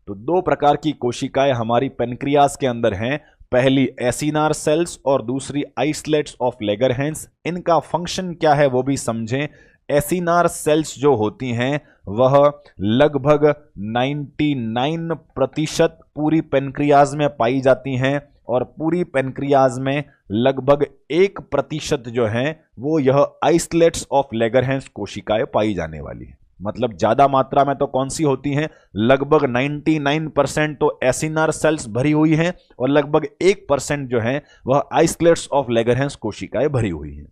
तो दो प्रकार की कोशिकाएं हमारी पेनक्रियाज के अंदर हैं, पहली एसिनार सेल्स और दूसरी आइसलेट्स ऑफ लेगरहैंस। इनका फंक्शन क्या है वो भी समझें। एसिनार सेल्स जो होती हैं वह लगभग 99% पूरी पेनक्रियाज में पाई जाती हैं, और पूरी पेनक्रियाज में लगभग 1% जो हैं वो यह आइसलेट्स ऑफ लेगरहैंस कोशिकाएं पाई जाने वाली है। मतलब ज्यादा मात्रा में तो कौन सी होती हैं? लगभग 99% तो एसिनार सेल्स भरी हुई हैं, और लगभग 1% जो है वह आइसलेट्स ऑफ लेगरहैंस कोशिकाएं भरी हुई हैं।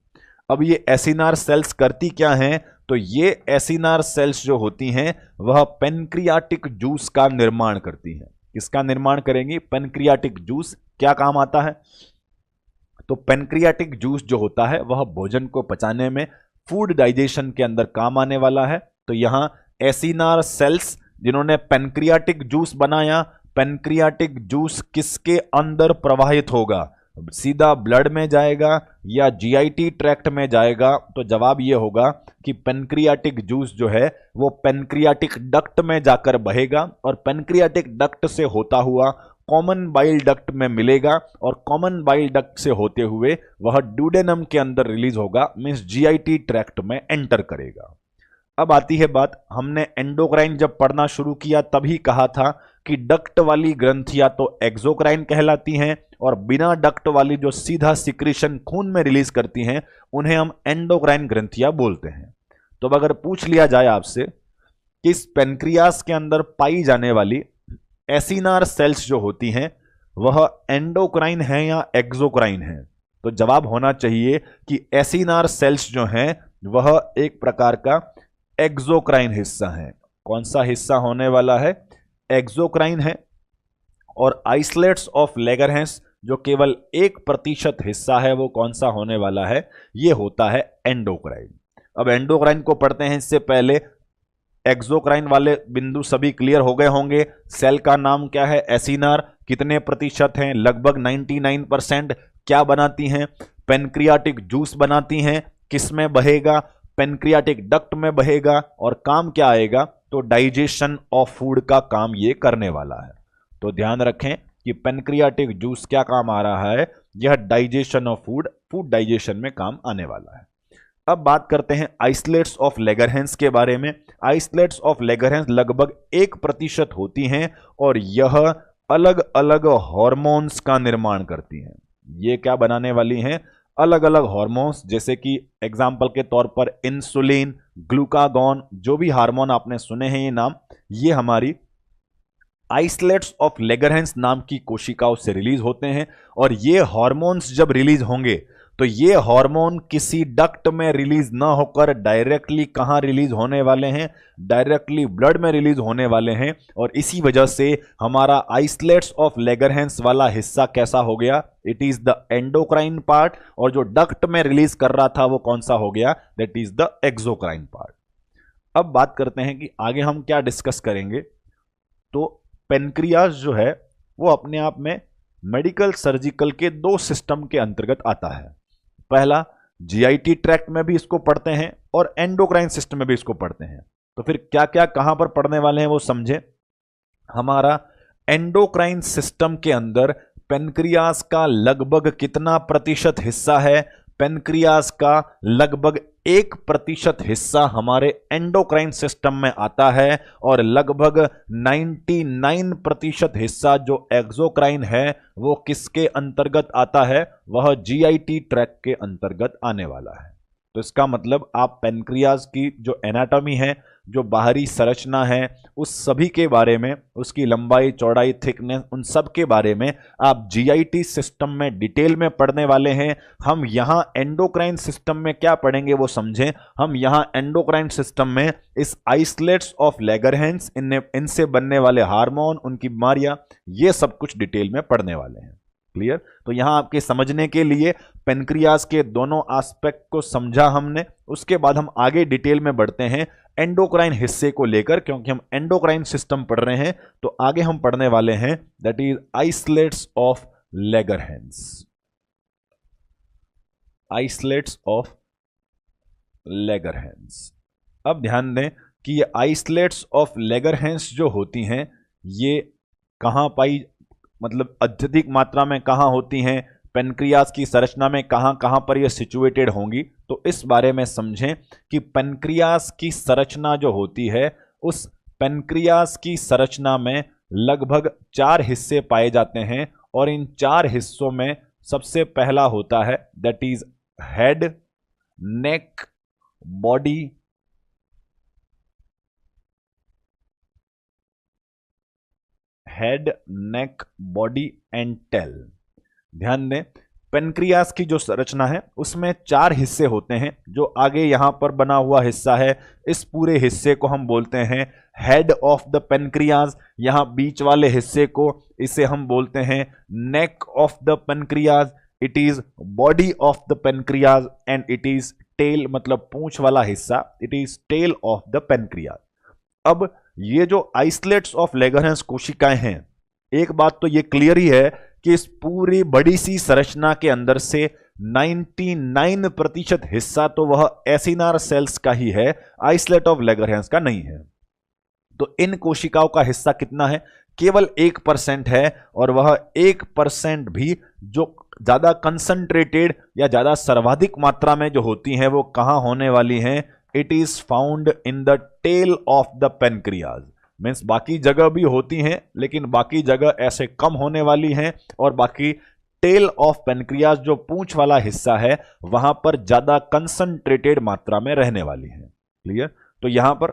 अब ये एसिनार सेल्स करती क्या हैं? तो ये एसिनार सेल्स जो होती हैं वह पेनक्रियाटिक जूस का निर्माण करती हैं। किसका निर्माण करेंगी? Pancreatic juice. क्या काम आता है? तो पेनक्रियाटिक जूस जो होता है वह भोजन को पचाने में, फूड डाइजेशन के अंदर काम आने वाला है। तो यहां एसिनार सेल्स जिन्होंने पेनक्रियाटिक जूस बनाया, पेनक्रियाटिक जूस किसके अंदर प्रवाहित होगा? सीधा ब्लड में जाएगा या जीआईटी ट्रैक्ट में जाएगा? तो जवाब ये होगा कि पेनक्रियाटिक जूस जो है वो पेनक्रियाटिक डक्ट में जाकर बहेगा, और पेनक्रियाटिक डक्ट से होता हुआ कॉमन बाइल डक्ट में मिलेगा और कॉमन बाइल डक्ट से होते हुए वह ड्यूडेनम के अंदर रिलीज होगा, मींस जीआईटी ट्रैक्ट में एंटर करेगा। अब आती है बात, हमने एंडोक्राइन जब पढ़ना शुरू किया तभी कहा था कि डक्ट वाली ग्रंथियां तो एक्सोक्राइन कहलाती हैं और बिना डक्ट वाली जो सीधा सिक्रीशन खून में रिलीज करती हैं उन्हें हम एंडोक्राइन ग्रंथियां बोलते हैं। तो अगर पूछ लिया जाए आपसे कि इस पेनक्रियास के अंदर पाई जाने वाली एसिनार सेल्स जो होती हैं वह एंडोक्राइन है या एक्सोक्राइन है, तो जवाब होना चाहिए कि एसिनार सेल्स जो हैं वह एक प्रकार का एक्सोक्राइन हिस्सा है। कौन सा हिस्सा होने वाला है? एक्सोक्राइन है। और आइसलेट्स ऑफ लेगरहेंस जो केवल 1% हिस्सा है वो कौन सा होने वाला है? ये होता है एंडोक्राइन। अब एंडोक्राइन को पढ़ते हैं इससे पहले एक्सोक्राइन वाले बिंदु सभी क्लियर हो गए होंगे। सेल का नाम क्या है? एसिनार। कितने प्रतिशत हैं? लगभग 99%। क्या बनाती हैं? पेनक्रियाटिक जूस बनाती हैं। किस में बहेगा? पेनक्रियाटिक डक्ट में बहेगा। और काम क्या आएगा? तो डाइजेशन ऑफ फूड का काम ये करने वाला है। तो ध्यान रखें कि पेनक्रियाटिक जूस क्या काम आ रहा है? यह digestion of food, food digestion में काम आने वाला है। अब बात करते हैं आइसलेट्स ऑफ लेगरहेंस के बारे में। आइसलेट्स ऑफ लेगरहेंस लगभग 1% होती हैं और यह अलग अलग हार्मोन्स का निर्माण करती हैं। ये क्या बनाने वाली हैं? अलग अलग हार्मोन्स, जैसे कि एग्जाम्पल के तौर पर इंसुलिन, ग्लूकागॉन, जो भी हार्मोन आपने सुने हैं ये नाम, ये हमारी आइसलेट्स ऑफ लेगरहेंस नाम की कोशिकाओं से रिलीज होते हैं। और ये हार्मोन्स जब रिलीज होंगे तो ये हार्मोन किसी डक्ट में रिलीज ना होकर डायरेक्टली कहां रिलीज होने वाले हैं? डायरेक्टली ब्लड में रिलीज होने वाले हैं। और इसी वजह से हमारा आइसलेट्स ऑफ लेगरहेंस वाला हिस्सा कैसा हो गया? It is the endocrine part. और जो डक्ट में रिलीज कर रहा था वो कौन सा हो गया? That is the exocrine part. अब बात करते हैं कि आगे हम क्या डिस्कस करेंगे। तो पेनक्रियास जो है वो अपने आप में मेडिकल सर्जिकल के 2 सिस्टम के अंतर्गत आता है। पहला, जीआईटी ट्रैक्ट में भी इसको पढ़ते हैं और एंडोक्राइन सिस्टम में भी इसको पढ़ते हैं। तो फिर क्या क्या कहां पर पढ़ने वाले हैं वो समझें। हमारा एंडोक्राइन सिस्टम के अंदर पेनक्रियास का लगभग कितना प्रतिशत हिस्सा है? पेनक्रियास का लगभग 1% हिस्सा हमारे एंडोक्राइन सिस्टम में आता है और लगभग 99% हिस्सा जो एक्सोक्राइन है वो किसके अंतर्गत आता है? वह जीआईटी ट्रैक्ट के अंतर्गत आने वाला है। तो इसका मतलब आप पेनक्रियास की जो एनाटॉमी है, जो बाहरी संरचना है, उस सभी के बारे में, उसकी लंबाई, चौड़ाई, थिकनेस, उन सब के बारे में आप जीआईटी सिस्टम में डिटेल में पढ़ने वाले हैं। हम यहां एंडोक्राइन सिस्टम में क्या पढ़ेंगे वो समझें। हम यहां एंडोक्राइन सिस्टम में इस आइसलेट्स ऑफ लेगरहेंस, इनसे बनने वाले हार्मोन, उनकी बीमारियां, ये सब कुछ डिटेल में पढ़ने वाले हैं। क्लियर? तो यहां आपके समझने के लिए पेनक्रियास के दोनों एस्पेक्ट को समझा हमने। उसके बाद हम आगे डिटेल में बढ़ते हैं एंडोक्राइन हिस्से को लेकर, क्योंकि हम एंडोक्राइन सिस्टम पढ़ रहे हैं। तो आगे हम पढ़ने वाले हैं that is islets of Langerhans. Islets of Langerhans. अब ध्यान दें कि ये आइसलेट्स ऑफ लेगरहेंस जो होती हैं ये कहां पाई, मतलब अत्यधिक मात्रा में कहां होती हैं, पेनक्रियास की संरचना में कहां कहां पर ये सिचुएटेड होंगी। तो इस बारे में समझें कि पेनक्रियास की संरचना जो होती है, उस पेनक्रियास की संरचना में लगभग 4 हिस्से पाए जाते हैं और इन 4 हिस्सों में सबसे पहला होता है that is head, neck, body, head, neck, body and tail. ध्यान दें, पेनक्रियास की जो संरचना है उसमें 4 हिस्से होते हैं। जो आगे यहां पर बना हुआ हिस्सा है, इस पूरे हिस्से को हम बोलते हैं हेड ऑफ द पेनक्रियास। यहां बीच वाले हिस्से को, इसे हम बोलते हैं neck of the pancreas. It is body of the pancreas and it is tail, मतलब पूंछ वाला हिस्सा, it is tail of the pancreas. अब ये जो आइसलेट्स ऑफ लेगरहेंस कोशिकाएं हैं, एक बात तो ये क्लियर ही है कि इस पूरी बड़ी सी संरचना के अंदर से 99% हिस्सा तो वह एसिनार सेल्स का ही है, आइसलेट ऑफ लेगरहेंस का नहीं है। तो इन कोशिकाओं का हिस्सा कितना है? केवल 1% है, और वह 1% भी जो ज्यादा कंसंट्रेटेड या ज्यादा सर्वाधिक मात्रा में जो होती हैं वो कहां होने वाली हैं? It is found in the tail of the pancreas. Means बाकी जगह भी होती हैं लेकिन बाकी जगह ऐसे कम होने वाली हैं, और बाकी टेल ऑफ पेनक्रियाज जो पूंछ वाला हिस्सा है वहां पर ज्यादा कंसंट्रेटेड मात्रा में रहने वाली हैं। क्लियर? तो यहां पर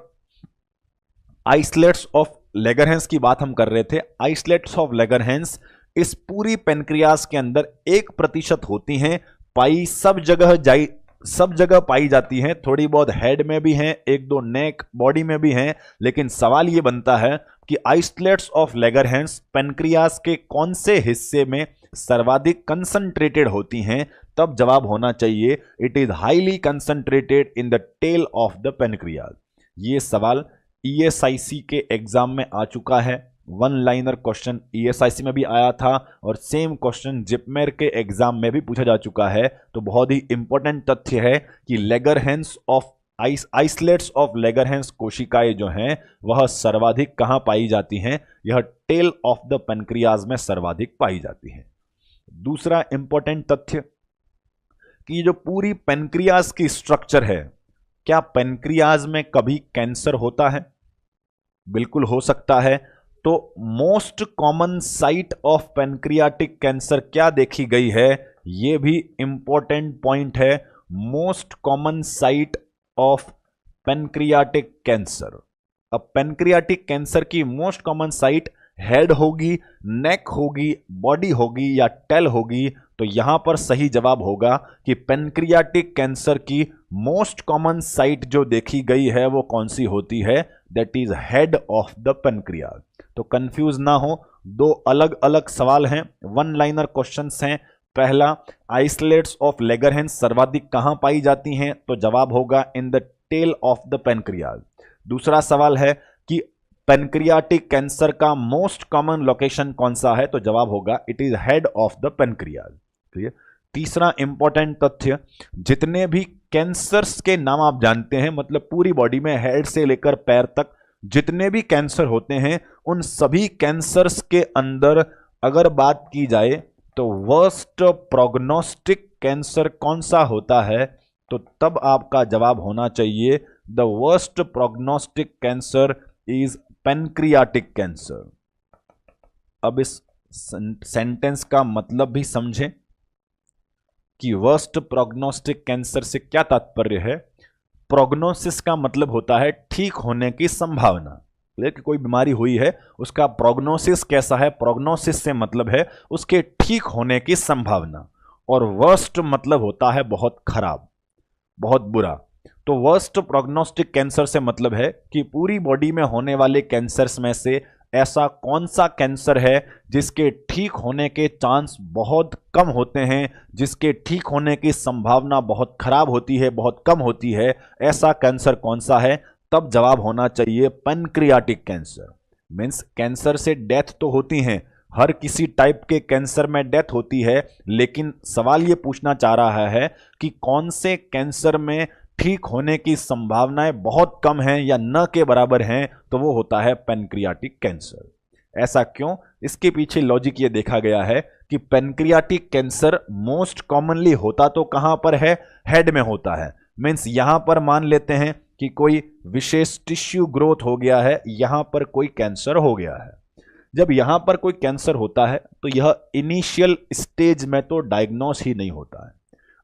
आइसलेट्स ऑफ लेगरहैंस की बात हम कर रहे थे। आइसलेट्स ऑफ लेगरहैंस इस पूरी पेनक्रियाज के अंदर 1% होती हैं, पाई सब जगह पाई जाती हैं। थोड़ी बहुत हेड में भी हैं, एक दो नेक बॉडी में भी हैं, लेकिन सवाल यह बनता है कि आइसलेट्स ऑफ लेगरहैंस पेनक्रियाज के कौन से हिस्से में सर्वाधिक कंसंट्रेटेड होती हैं? तब जवाब होना चाहिए it is highly concentrated in the tail of the pancreas. ये सवाल ESIC के एग्जाम में आ चुका है। 1 लाइनर क्वेश्चन ESIC में भी आया था और सेम क्वेश्चन जिपमेर के एग्जाम में भी पूछा जा चुका है। तो बहुत ही इंपॉर्टेंट तथ्य है कि लेगरहैंस ऑफ आइसलेट्स ऑफ लेगरहैंस कोशिकाएं जो हैं वह सर्वाधिक कहां पाई जाती हैं? यह टेल ऑफ द पेनक्रियाज में सर्वाधिक पाई जाती हैं। दूसरा इंपॉर्टेंट तथ्य कि जो पूरी पेनक्रियाज की स्ट्रक्चर है, क्या पेनक्रियाज में कभी कैंसर होता है? बिल्कुल हो सकता है। तो most common site of pancreatic cancer क्या देखी गई है? यह भी इंपॉर्टेंट पॉइंट है। Most common site of pancreatic cancer. अब पेनक्रियाटिक कैंसर की मोस्ट कॉमन साइट हेड होगी, नेक होगी, बॉडी होगी या टेल होगी? तो यहां पर सही जवाब होगा कि पेनक्रियाटिक कैंसर की मोस्ट कॉमन साइट जो देखी गई है वो कौन सी होती है? That is head of the pancreas. तो कंफ्यूज ना हो, दो अलग अलग सवाल हैं, 1 लाइनर क्वेश्चंस हैं। पहला, आइसलेट्स ऑफ लेगरहैंस सर्वाधिक कहां पाई जाती हैं? तो जवाब होगा in the tail of the pancreas. दूसरा सवाल है कि पेनक्रियाटिक कैंसर का मोस्ट कॉमन लोकेशन कौन सा है? तो जवाब होगा it is head of the pancreas. Clear? तीसरा इंपॉर्टेंट तथ्य, जितने भी कैंसर्स के नाम आप जानते हैं, मतलब पूरी बॉडी में हेड से लेकर पैर तक जितने भी कैंसर होते हैं, उन सभी कैंसर्स के अंदर अगर बात की जाए तो वर्स्ट प्रोग्नोस्टिक कैंसर कौन सा होता है? तो तब आपका जवाब होना चाहिए the worst prognostic cancer is pancreatic cancer. अब इस सेंटेंस का मतलब भी समझें कि वर्स्ट प्रोग्नोस्टिक कैंसर से क्या तात्पर्य है। प्रोग्नोसिस का मतलब होता है ठीक होने की संभावना। लेकिन कोई बीमारी हुई है, उसका प्रोग्नोसिस कैसा है? प्रोग्नोसिस से मतलब है उसके ठीक होने की संभावना, और वर्स्ट मतलब होता है बहुत खराब, बहुत बुरा। तो वर्स्ट प्रोग्नोस्टिक कैंसर से मतलब है कि पूरी बॉडी में होने वाले कैंसर्स में से ऐसा कौन सा कैंसर है जिसके ठीक होने के चांस बहुत कम होते हैं, जिसके ठीक होने की संभावना बहुत खराब होती है, बहुत कम होती है। ऐसा कैंसर कौन सा है? तब जवाब होना चाहिए पेनक्रियाटिक कैंसर। मीन्स कैंसर से डेथ तो होती हैं, हर किसी टाइप के कैंसर में डेथ होती है, लेकिन सवाल ये पूछना चाह रहा है कि कौन से कैंसर में ठीक होने की संभावनाएं बहुत कम हैं या न के बराबर हैं? तो वो होता है पेनक्रियाटिक कैंसर। ऐसा क्यों? इसके पीछे लॉजिक ये देखा गया है कि पेनक्रियाटिक कैंसर मोस्ट कॉमनली होता तो कहां पर है? हेड में होता है। मीन्स यहां पर मान लेते हैं कि कोई विशेष टिश्यू ग्रोथ हो गया है, यहां पर कोई कैंसर हो गया है। जब यहां पर कोई कैंसर होता है तो यह इनिशियल स्टेज में तो डायग्नोस ही नहीं होता है।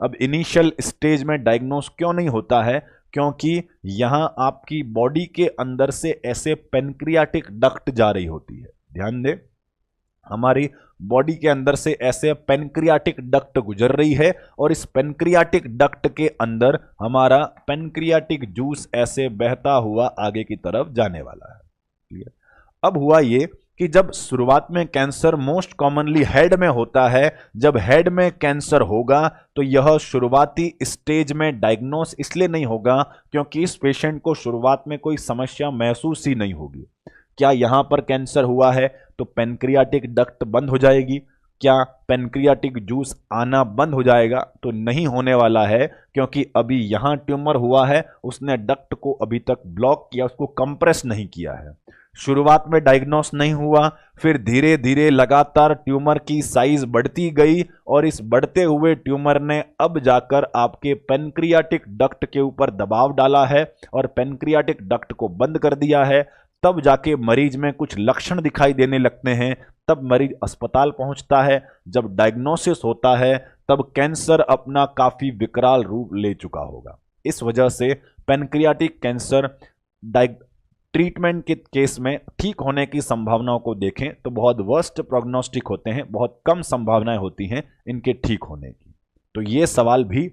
अब इनिशियल स्टेज में डायग्नोस क्यों नहीं होता है? क्योंकि यहां आपकी बॉडी के अंदर से ऐसे पेनक्रियाटिक डक्ट जा रही होती है। ध्यान दें, हमारी बॉडी के अंदर से ऐसे पेनक्रियाटिक डक्ट गुजर रही है, और इस पेनक्रियाटिक डक्ट के अंदर हमारा पेनक्रियाटिक जूस ऐसे बहता हुआ आगे की तरफ जाने वाला है। क्लियर? अब हुआ ये कि जब शुरुआत में कैंसर मोस्ट कॉमनली हेड में होता है, जब हेड में कैंसर होगा तो यह शुरुआती स्टेज में डायग्नोस इसलिए नहीं होगा क्योंकि इस पेशेंट को शुरुआत में कोई समस्या महसूस ही नहीं होगी। क्या यहां पर कैंसर हुआ है तो पेनक्रियाटिक डक्ट बंद हो जाएगी? क्या पेनक्रियाटिक जूस आना बंद हो जाएगा? तो नहीं होने वाला है, क्योंकि अभी यहां ट्यूमर हुआ है, उसने डक्ट को अभी तक ब्लॉक किया, उसको कंप्रेस नहीं किया है। शुरुआत में डायग्नोस नहीं हुआ, फिर धीरे धीरे लगातार ट्यूमर की साइज बढ़ती गई और इस बढ़ते हुए ट्यूमर ने अब जाकर आपके पेनक्रियाटिक डक्ट के ऊपर दबाव डाला है और पेनक्रियाटिक डक्ट को बंद कर दिया है। तब जाके मरीज में कुछ लक्षण दिखाई देने लगते हैं, तब मरीज अस्पताल पहुंचता है। जब डायग्नोसिस होता है तब कैंसर अपना काफी विकराल रूप ले चुका होगा। इस वजह से पेनक्रियाटिक कैंसर ट्रीटमेंट के केस में ठीक होने की संभावनाओं को देखें तो बहुत वर्स्ट प्रोग्नोस्टिक होते हैं, बहुत कम संभावनाएं होती हैं इनके ठीक होने की। तो ये सवाल भी,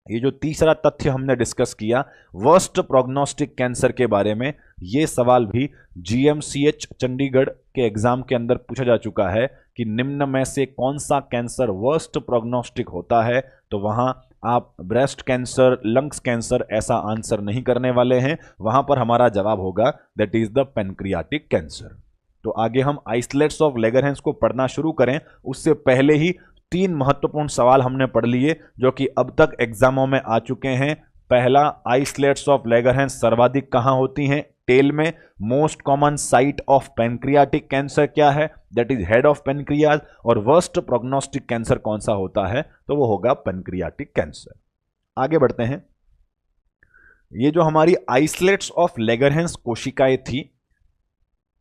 ये जो तीसरा तथ्य हमने डिस्कस किया वर्स्ट प्रोग्नोस्टिक कैंसर के बारे में, ये सवाल भी GMCH चंडीगढ़ के एग्जाम के अंदर पूछा जा चुका है कि निम्न में से कौन सा कैंसर वर्स्ट प्रोग्नोस्टिक होता है। तो वहां आप ब्रेस्ट कैंसर, लंग्स कैंसर ऐसा आंसर नहीं करने वाले हैं, वहां पर हमारा जवाब होगा that is the pancreatic cancer. तो आगे हम आइसलेट्स ऑफ लेगरहैंस को पढ़ना शुरू करें उससे पहले ही 3 महत्वपूर्ण सवाल हमने पढ़ लिए जो कि अब तक एग्जामों में आ चुके हैं। पहला, आइसलेट्स ऑफ लेगरहैंस सर्वाधिक कहां होती हैं? टेल में। Most common site of pancreatic cancer क्या है? That is head of pancreas. और वर्स्ट प्रोग्नोस्टिक कैंसर कौन सा होता है? तो वो होगा पेनक्रियाटिक कैंसर। आगे बढ़ते हैं। ये जो हमारी आइसलेट्स ऑफ लेगरहैंस कोशिकाएं थी,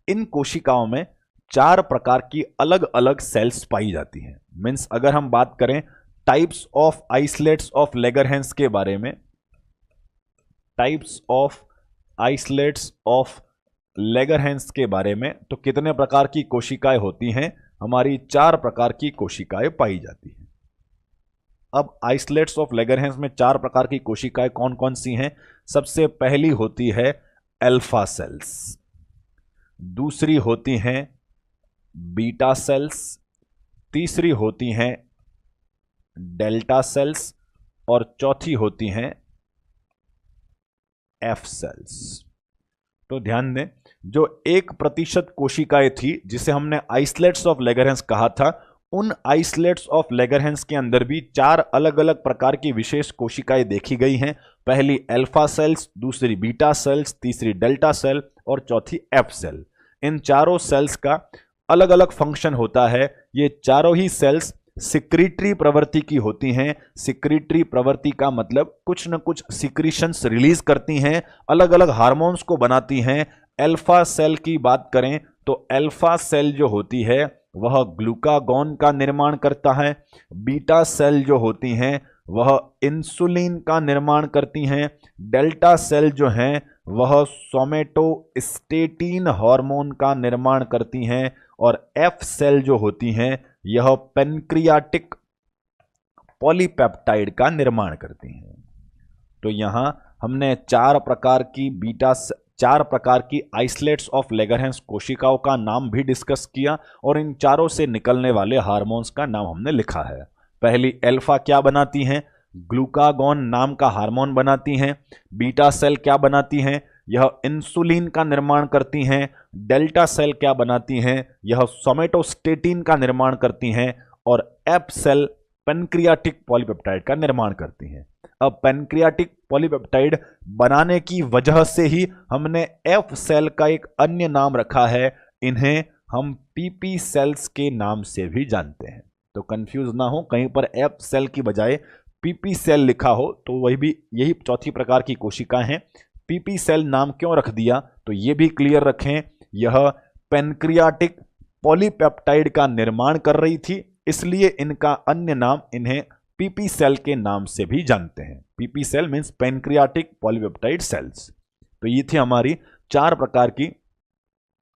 इन कोशिकाओं में 4 प्रकार की अलग अलग सेल्स पाई जाती हैं। मीन्स अगर हम बात करें टाइप्स ऑफ आइसलेट्स ऑफ लेगरहैंस के बारे में, टाइप्स ऑफ आइसलेट्स ऑफ लेगरहैंस के बारे में, तो कितने प्रकार की कोशिकाएं होती हैं? हमारी 4 प्रकार की कोशिकाएं पाई जाती हैं। अब आइसलेट्स ऑफ लेगरहैंस में 4 प्रकार की कोशिकाएं कौन कौन सी हैं? सबसे पहली होती है अल्फा सेल्स, दूसरी होती हैं बीटा सेल्स, तीसरी होती हैं डेल्टा सेल्स और चौथी होती हैं एफ सेल्स। तो ध्यान दें, जो 1% कोशिकाएं थी जिसे हमने आइसलेट्स ऑफ लेगरहैंस कहा था, उन आइसलेट्स ऑफ लेगरहैंस के अंदर भी 4 अलग अलग प्रकार की विशेष कोशिकाएं देखी गई हैं। पहली अल्फा सेल्स, दूसरी बीटा सेल्स, तीसरी डेल्टा सेल और चौथी एफ सेल। इन चारों सेल्स का अलग अलग फंक्शन होता है। ये चारों ही सेल्स सिक्रीटरी प्रवृत्ति की होती हैं। सिक्रीटरी प्रवृत्ति का मतलब कुछ न कुछ सिक्रीशंस रिलीज करती हैं, अलग अलग हार्मोन्स को बनाती हैं। अल्फा सेल की बात करें तो अल्फा सेल जो होती है वह ग्लूकागॉन का निर्माण करता है। बीटा सेल जो होती हैं वह इंसुलिन का निर्माण करती हैं। डेल्टा सेल जो हैं वह सोमेटोस्टेटिन हार्मोन का निर्माण करती हैं। और एफ सेल जो होती हैं यह पेनक्रियाटिक पॉलीपेप्टाइड का निर्माण करती हैं। तो यहां हमने 4 प्रकार की आइसलेट्स ऑफ लेगरहैंस कोशिकाओं का नाम भी डिस्कस किया और इन चारों से निकलने वाले हार्मोन्स का नाम हमने लिखा है। पहली अल्फा क्या बनाती हैं? ग्लूकागॉन नाम का हार्मोन बनाती हैं। बीटा सेल क्या बनाती हैं? यह इंसुलिन का निर्माण करती हैं। डेल्टा सेल क्या बनाती हैं? यह सोमेटोस्टेटिन का निर्माण करती हैं। और एफ सेल पेनक्रियाटिक पॉलीपेप्टाइड का निर्माण करती हैं। अब पेनक्रियाटिक पॉलीपेप्टाइड बनाने की वजह से ही हमने एफ सेल का एक अन्य नाम रखा है। इन्हें हम पीपी सेल्स के नाम से भी जानते हैं। तो कंफ्यूज ना हो, कहीं पर एफ सेल की बजाय पीपी सेल लिखा हो तो वही भी यही चौथी प्रकार की कोशिकाएं हैं। पीपी सेल नाम क्यों रख दिया तो ये भी क्लियर रखें, यह पेनक्रियाटिक पॉलीपेप्टाइड का निर्माण कर रही थी, इसलिए इनका अन्य नाम इन्हें पीपी सेल के नाम से भी जानते हैं। PP cell means pancreatic polypeptide cells. तो ये थी हमारी 4 प्रकार की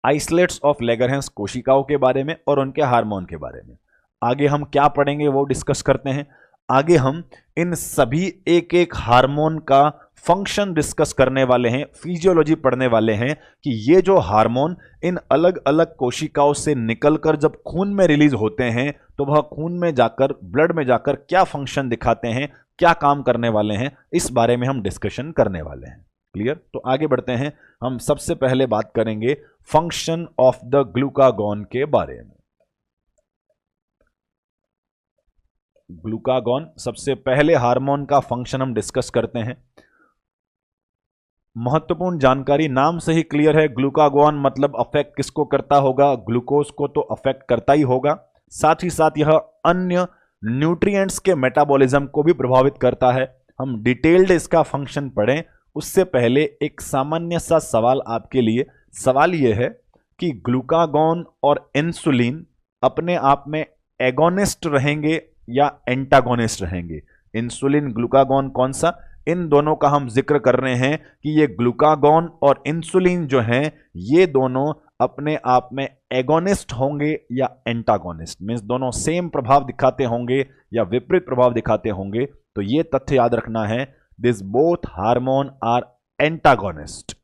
आइसलेट्स ऑफ लेगरहैंस कोशिकाओं के बारे में और उनके हार्मोन के बारे में। आगे हम क्या पढ़ेंगे वो डिस्कस करते हैं। आगे हम इन सभी एक एक हार्मोन का फंक्शन डिस्कस करने वाले हैं, फिजियोलॉजी पढ़ने वाले हैं कि ये जो हार्मोन इन अलग अलग कोशिकाओं से निकलकर जब खून में रिलीज होते हैं तो वह खून में जाकर, ब्लड में जाकर क्या फंक्शन दिखाते हैं, क्या काम करने वाले हैं, इस बारे में हम डिस्कशन करने वाले हैं। क्लियर? तो आगे बढ़ते हैं। हम सबसे पहले बात करेंगे फंक्शन ऑफ द ग्लूकागॉन के बारे में। ग्लूकागॉन सबसे पहले हार्मोन का फंक्शन हम डिस्कस करते हैं। महत्वपूर्ण जानकारी, नाम से ही क्लियर है, ग्लूकागॉन मतलब अफेक्ट किसको करता होगा, ग्लूकोज को तो अफेक्ट करता ही होगा। साथ ही साथ यह अन्य न्यूट्रिएंट्स के मेटाबॉलिज्म को भी प्रभावित करता है। हम डिटेल्ड इसका फंक्शन पढ़ें उससे पहले एक सामान्य सा सवाल आपके लिए। सवाल यह है कि ग्लूकागॉन और इंसुलिन अपने आप में एगोनिस्ट रहेंगे या एंटागोनिस्ट रहेंगे। इंसुलिन ग्लूकागॉन कौन सा, इन दोनों का हम जिक्र कर रहे हैं कि ये ग्लूकागॉन और इंसुलिन जो हैं ये दोनों अपने आप में एगोनिस्ट होंगे या एंटागोनिस्ट, मीन्स दोनों सेम प्रभाव दिखाते होंगे या विपरीत प्रभाव दिखाते होंगे। तो ये तथ्य याद रखना है, this both hormone are antagonist.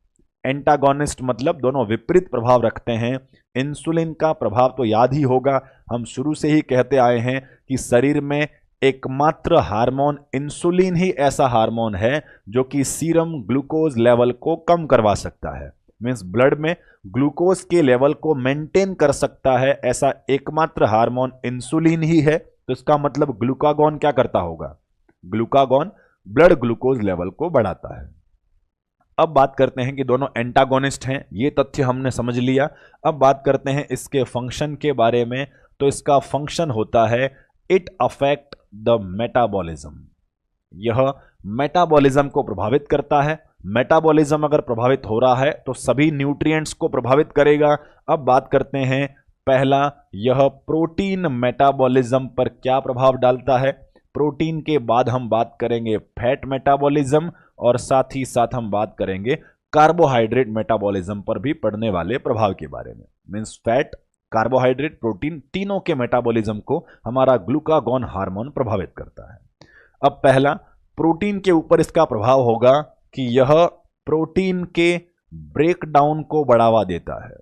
Antagonist मतलब दोनों विपरीत प्रभाव रखते हैं। इंसुलिन का प्रभाव तो याद ही होगा, हम शुरू से ही कहते आए हैं कि शरीर में एकमात्र हार्मोन इंसुलिन ही ऐसा हार्मोन है जो कि सीरम ग्लूकोज लेवल को कम करवा सकता है, मीन्स ब्लड में ग्लूकोज के लेवल को मेंटेन कर सकता है, ऐसा एकमात्र हार्मोन इंसुलिन ही है। तो इसका मतलब ग्लूकागॉन क्या करता होगा, ग्लूकागॉन ब्लड ग्लूकोज लेवल को बढ़ाता है। अब बात करते हैं कि दोनों एंटागोनिस्ट हैं, ये तथ्य हमने समझ लिया। अब बात करते हैं इसके फंक्शन के बारे में। तो इसका फंक्शन होता है इट अफेक्ट द मेटाबॉलिज्म, यह मेटाबॉलिज्म को प्रभावित करता है। मेटाबॉलिज्म अगर प्रभावित हो रहा है तो सभी न्यूट्रिएंट्स को प्रभावित करेगा। अब बात करते हैं पहला, यह प्रोटीन मेटाबॉलिज्म पर क्या प्रभाव डालता है। प्रोटीन के बाद हम बात करेंगे फैट मेटाबॉलिज्म और साथ ही साथ हम बात करेंगे कार्बोहाइड्रेट मेटाबॉलिज्म पर भी पड़ने वाले प्रभाव के बारे में। मींस फैट, कार्बोहाइड्रेट, प्रोटीन, तीनों के मेटाबॉलिज्म को हमारा ग्लूकागॉन हार्मोन प्रभावित करता है। अब पहला, प्रोटीन के ऊपर इसका प्रभाव होगा कि यह प्रोटीन के ब्रेकडाउन को बढ़ावा देता है।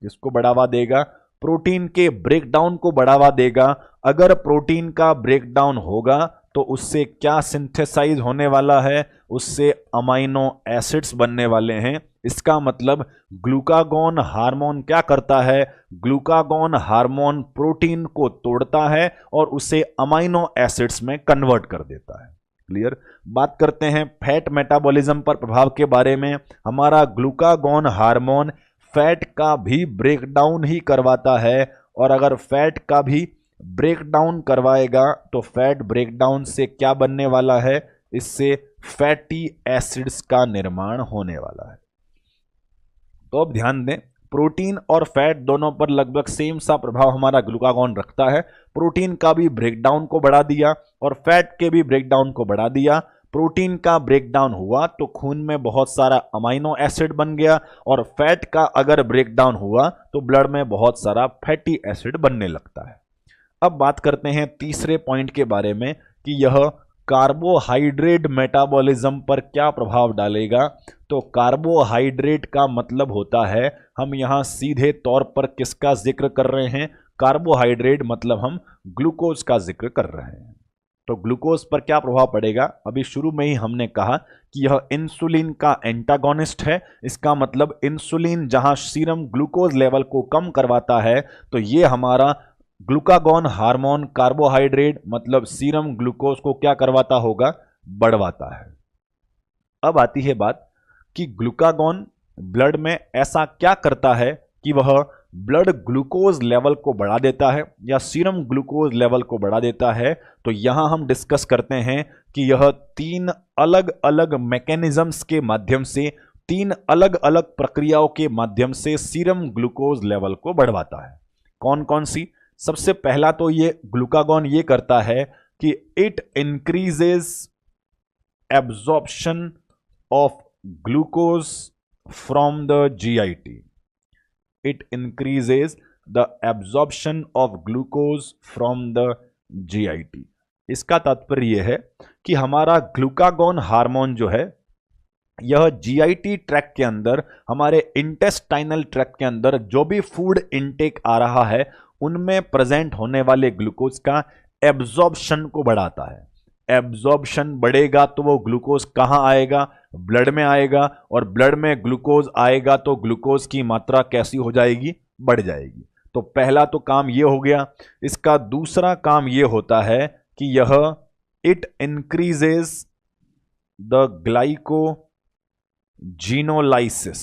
किसको बढ़ावा देगा, प्रोटीन के ब्रेकडाउन को बढ़ावा देगा। अगर प्रोटीन का ब्रेकडाउन होगा तो उससे क्या सिंथेसाइज होने वाला है, उससे अमाइनो एसिड्स बनने वाले हैं। इसका मतलब ग्लूकागॉन हार्मोन क्या करता है, ग्लूकागॉन हार्मोन प्रोटीन को तोड़ता है और उसे अमाइनो एसिड्स में कन्वर्ट कर देता है। क्लियर। बात करते हैं फैट मेटाबॉलिज्म पर प्रभाव के बारे में। हमारा ग्लूकागॉन हार्मोन फैट का भी ब्रेकडाउन ही करवाता है, और अगर फैट का भी ब्रेकडाउन करवाएगा तो फैट ब्रेकडाउन से क्या बनने वाला है, इससे फैटी एसिड्स का निर्माण होने वाला है। तो अब ध्यान दें, प्रोटीन और फैट दोनों पर लगभग सेम सा प्रभाव हमारा ग्लूकागॉन रखता है। प्रोटीन का भी ब्रेकडाउन को बढ़ा दिया और फैट के भी ब्रेकडाउन को बढ़ा दिया। प्रोटीन का ब्रेकडाउन हुआ तो खून में बहुत सारा अमाइनो एसिड बन गया, और फैट का अगर ब्रेकडाउन हुआ तो ब्लड में बहुत सारा फैटी एसिड बनने लगता है। अब बात करते हैं तीसरे पॉइंट के बारे में कि यह कार्बोहाइड्रेट मेटाबॉलिज्म पर क्या प्रभाव डालेगा। तो कार्बोहाइड्रेट का मतलब होता है, हम यहां सीधे तौर पर किसका जिक्र कर रहे हैं, कार्बोहाइड्रेट मतलब हम ग्लूकोज का जिक्र कर रहे हैं। तो ग्लूकोज पर क्या प्रभाव पड़ेगा, अभी शुरू में ही हमने कहा कि यह इंसुलिन का एंटागोनिस्ट है। इसका मतलब इंसुलिन जहां सीरम ग्लूकोज लेवल को कम करवाता है, तो ये हमारा ग्लूकागॉन हार्मोन कार्बोहाइड्रेट मतलब सीरम ग्लूकोज को क्या करवाता होगा, बढ़वाता है। अब आती है बात कि ग्लूकागॉन ब्लड में ऐसा क्या करता है कि वह ब्लड ग्लूकोज लेवल को बढ़ा देता है या सीरम ग्लूकोज लेवल को बढ़ा देता है। तो यहां हम डिस्कस करते हैं कि यह तीन अलग अलग मैकेनिज्म्स के माध्यम से, तीन अलग अलग प्रक्रियाओं के माध्यम से सीरम ग्लूकोज लेवल को बढ़वाता है। कौन कौन सी, सबसे पहला तो ये ग्लूकागॉन ये करता है कि it increases absorption of glucose from the GIT. It increases the absorption of glucose from the GIT. इसका तात्पर्य यह है कि हमारा ग्लूकागॉन हार्मोन जो है यह जीआईटी ट्रैक के अंदर, हमारे इंटेस्टाइनल ट्रैक के अंदर जो भी फूड इनटेक आ रहा है उनमें प्रेजेंट होने वाले ग्लूकोज का एब्जॉर्प्शन को बढ़ाता है। एब्जॉर्प्शन बढ़ेगा तो वो ग्लूकोज कहां आएगा, ब्लड में आएगा, और ब्लड में ग्लूकोज आएगा तो ग्लूकोज की मात्रा कैसी हो जाएगी, बढ़ जाएगी। तो पहला तो काम ये हो गया। इसका दूसरा काम ये होता है कि यह इट इंक्रीजेस द ग्लाइकोजीनोलाइसिस,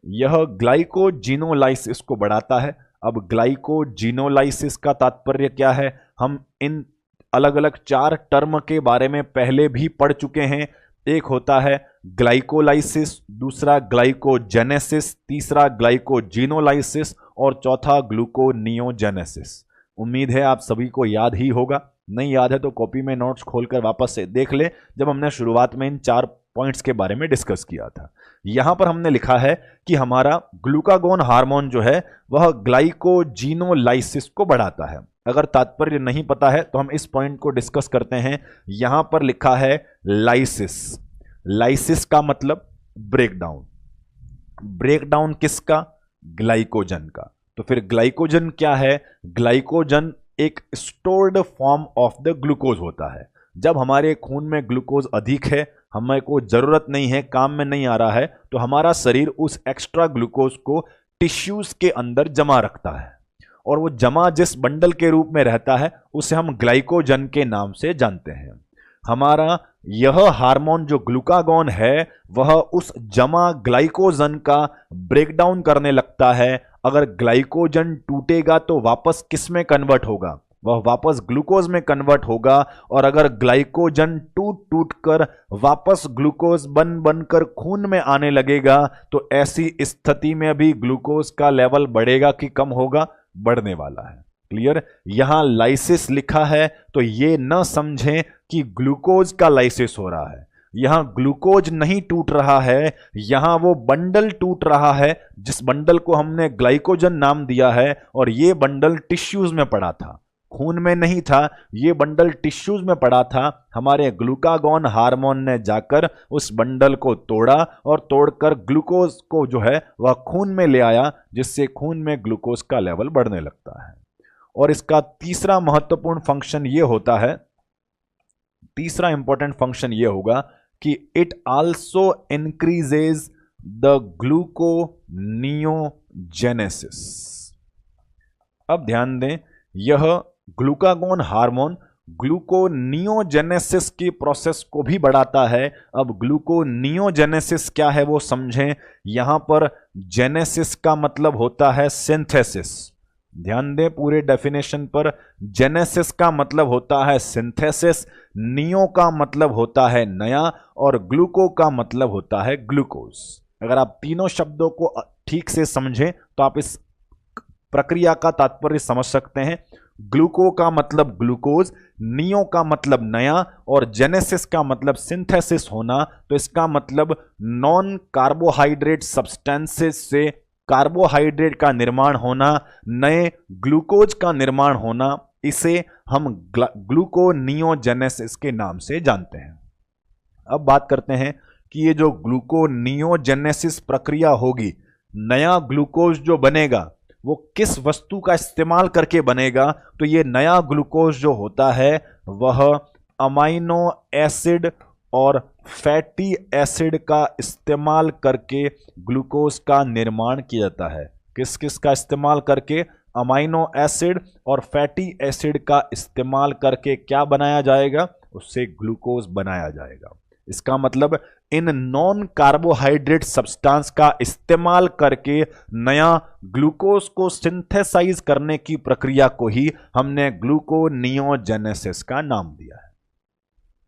यह ग्लाइकोजीनोलाइसिस को बढ़ाता है। अब ग्लाइकोजीनोलाइसिस का तात्पर्य क्या है, हम इन अलग अलग 4 टर्म के बारे में पहले भी पढ़ चुके हैं। एक होता है ग्लाइकोलाइसिस, दूसरा ग्लाइकोजेनेसिस, तीसरा ग्लाइकोजीनोलाइसिस और चौथा ग्लूकोनियोजेनेसिस। उम्मीद है आप सभी को याद ही होगा। नहीं याद है तो कॉपी में नोट्स खोलकर वापस से देख ले, जब हमने शुरुआत में इन 4 पॉइंट्स के बारे में डिस्कस किया था। यहां पर हमने लिखा है कि हमारा ग्लूकागोन हार्मोन जो है वह ग्लाइकोजीनोलाइसिस को बढ़ाता है। अगर तात्पर्य नहीं पता है तो हम इस पॉइंट को डिस्कस करते हैं। यहां पर लिखा है लाइसिस, लाइसिस का मतलब ब्रेकडाउन, ब्रेकडाउन किसका, ग्लाइकोजन का। तो फिर ग्लाइकोजन क्या है, ग्लाइकोजन एक stored form of the glucose होता है। जब हमारे खून में ग्लूकोज अधिक है, हमें को जरूरत नहीं है, काम में नहीं आ रहा है, तो हमारा शरीर उस एक्स्ट्रा ग्लूकोज को टिश्यूज के अंदर जमा रखता है और वो जमा जिस बंडल के रूप में रहता है उसे हम ग्लाइकोजन के नाम से जानते हैं। हमारा यह हार्मोन जो ग्लूकागोन है वह उस जमा ग्लाइकोजन का ब्रेकडाउन करने लगता है। अगर ग्लाइकोजन टूटेगा तो वापस किस में कन्वर्ट होगा, वह वापस ग्लूकोज में कन्वर्ट होगा। और अगर ग्लाइकोजन टूट टूट कर वापस ग्लूकोज बन बनकर खून में आने लगेगा तो ऐसी स्थिति में भी ग्लूकोज का लेवल बढ़ेगा कि कम होगा, बढ़ने वाला है। क्लियर, यहां लाइसिस लिखा है तो ये न समझें कि ग्लूकोज का लाइसिस हो रहा है। यहां ग्लूकोज नहीं टूट रहा है, यहां वो बंडल टूट रहा है जिस बंडल को हमने ग्लाइकोजन नाम दिया है। और ये बंडल टिश्यूज में पड़ा था, खून में नहीं था, ये बंडल टिश्यूज में पड़ा था। हमारे ग्लूकागोन हार्मोन ने जाकर उस बंडल को तोड़ा और तोड़कर ग्लूकोज को जो है वह खून में ले आया, जिससे खून में ग्लूकोज का लेवल बढ़ने लगता है। और इसका तीसरा महत्वपूर्ण फंक्शन ये होता है, तीसरा इंपॉर्टेंट फंक्शन ये होगा कि it also increases the gluconeogenesis. अब ध्यान दें, यह ग्लूकागोन हार्मोन ग्लूकोनियोजेनेसिस की प्रोसेस को भी बढ़ाता है। अब ग्लूकोनियोजेनेसिस क्या है वो समझें। यहां पर जेनेसिस का मतलब होता है सिंथेसिस। ध्यान दें पूरे डेफिनेशन पर, जेनेसिस का मतलब होता है सिंथेसिस, नियो का मतलब होता है नया और ग्लूको का मतलब होता है ग्लूकोज। अगर आप तीनों शब्दों को ठीक से समझें तो आप इस प्रक्रिया का तात्पर्य समझ सकते हैं। ग्लूको का मतलब ग्लूकोज, नियो का मतलब नया और जेनेसिस का मतलब सिंथेसिस होना। तो इसका मतलब नॉन कार्बोहाइड्रेट सब्सटेंसेस से कार्बोहाइड्रेट का निर्माण होना, नए ग्लूकोज का निर्माण होना, इसे हम ग्लूकोनियोजेनेसिस के नाम से जानते हैं। अब बात करते हैं कि ये जो ग्लूकोनियोजेनेसिस प्रक्रिया होगी, नया ग्लूकोज जो बनेगा वो किस वस्तु का इस्तेमाल करके बनेगा। तो ये नया ग्लूकोज जो होता है वह अमाइनो एसिड और फैटी एसिड का इस्तेमाल करके ग्लूकोज का निर्माण किया जाता है। किस किस का इस्तेमाल करके, अमाइनो एसिड और फैटी एसिड का इस्तेमाल करके क्या बनाया जाएगा, उससे ग्लूकोज बनाया जाएगा। इसका मतलब इन नॉन कार्बोहाइड्रेट सब्सटेंस का इस्तेमाल करके नया ग्लूकोज को सिंथेसाइज करने की प्रक्रिया को ही हमने ग्लूकोनियोजेनेसिस का नाम दिया है।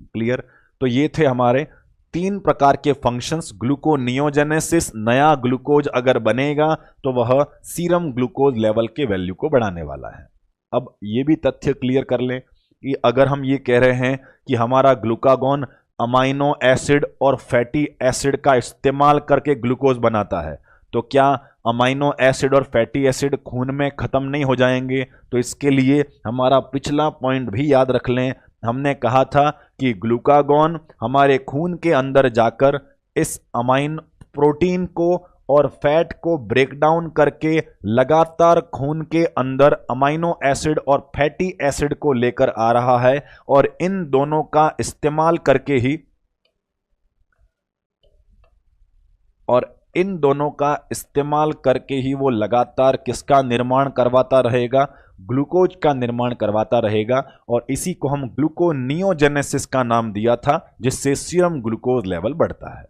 क्लियर, तो ये थे हमारे 3 प्रकार के फंक्शंस। ग्लूकोनियोजेनेसिस, नया ग्लूकोज अगर बनेगा तो वह सीरम ग्लूकोज लेवल के वैल्यू को बढ़ाने वाला है। अब ये भी तथ्य क्लियर कर लें कि अगर हम ये कह रहे हैं कि हमारा ग्लूकागोन अमाइनो एसिड और फैटी एसिड का इस्तेमाल करके ग्लूकोज बनाता है, तो क्या अमाइनो एसिड और फैटी एसिड खून में खत्म नहीं हो जाएंगे? तो इसके लिए हमारा पिछला पॉइंट भी याद रख लें। हमने कहा था कि ग्लूकागोन हमारे खून के अंदर जाकर इस अमाइन प्रोटीन को और फैट को ब्रेक डाउन करके लगातार खून के अंदर अमाइनो एसिड और फैटी एसिड को लेकर आ रहा है। और इन दोनों का इस्तेमाल करके ही वो लगातार किसका निर्माण करवाता रहेगा, ग्लूकोज का निर्माण करवाता रहेगा और इसी को हम ग्लूकोनियोजेनेसिस का नाम दिया था, जिससे सीरम ग्लूकोज लेवल बढ़ता है।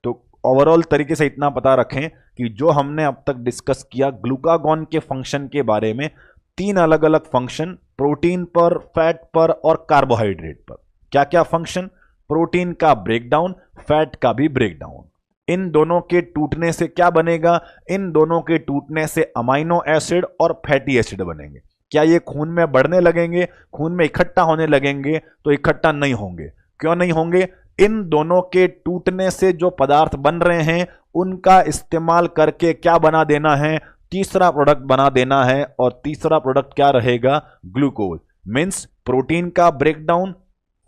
तो ओवरऑल तरीके से इतना पता रखें कि जो हमने अब तक डिस्कस किया ग्लूकागॉन के फंक्शन के बारे में, 3 अलग अलग फंक्शन, प्रोटीन पर, फैट पर और कार्बोहाइड्रेट पर। क्या क्या फंक्शन? प्रोटीन का ब्रेकडाउन, फैट का भी ब्रेकडाउन। इन दोनों के टूटने से क्या बनेगा? इन दोनों के टूटने से अमाइनो एसिड और फैटी एसिड बनेंगे। क्या ये खून में बढ़ने लगेंगे, खून में इकट्ठा होने लगेंगे? तो इकट्ठा नहीं होंगे। क्यों नहीं होंगे? इन दोनों के टूटने से जो पदार्थ बन रहे हैं उनका इस्तेमाल करके क्या बना देना है? तीसरा प्रोडक्ट बना देना है, और तीसरा प्रोडक्ट क्या रहेगा? ग्लूकोज। मींस प्रोटीन का ब्रेकडाउन,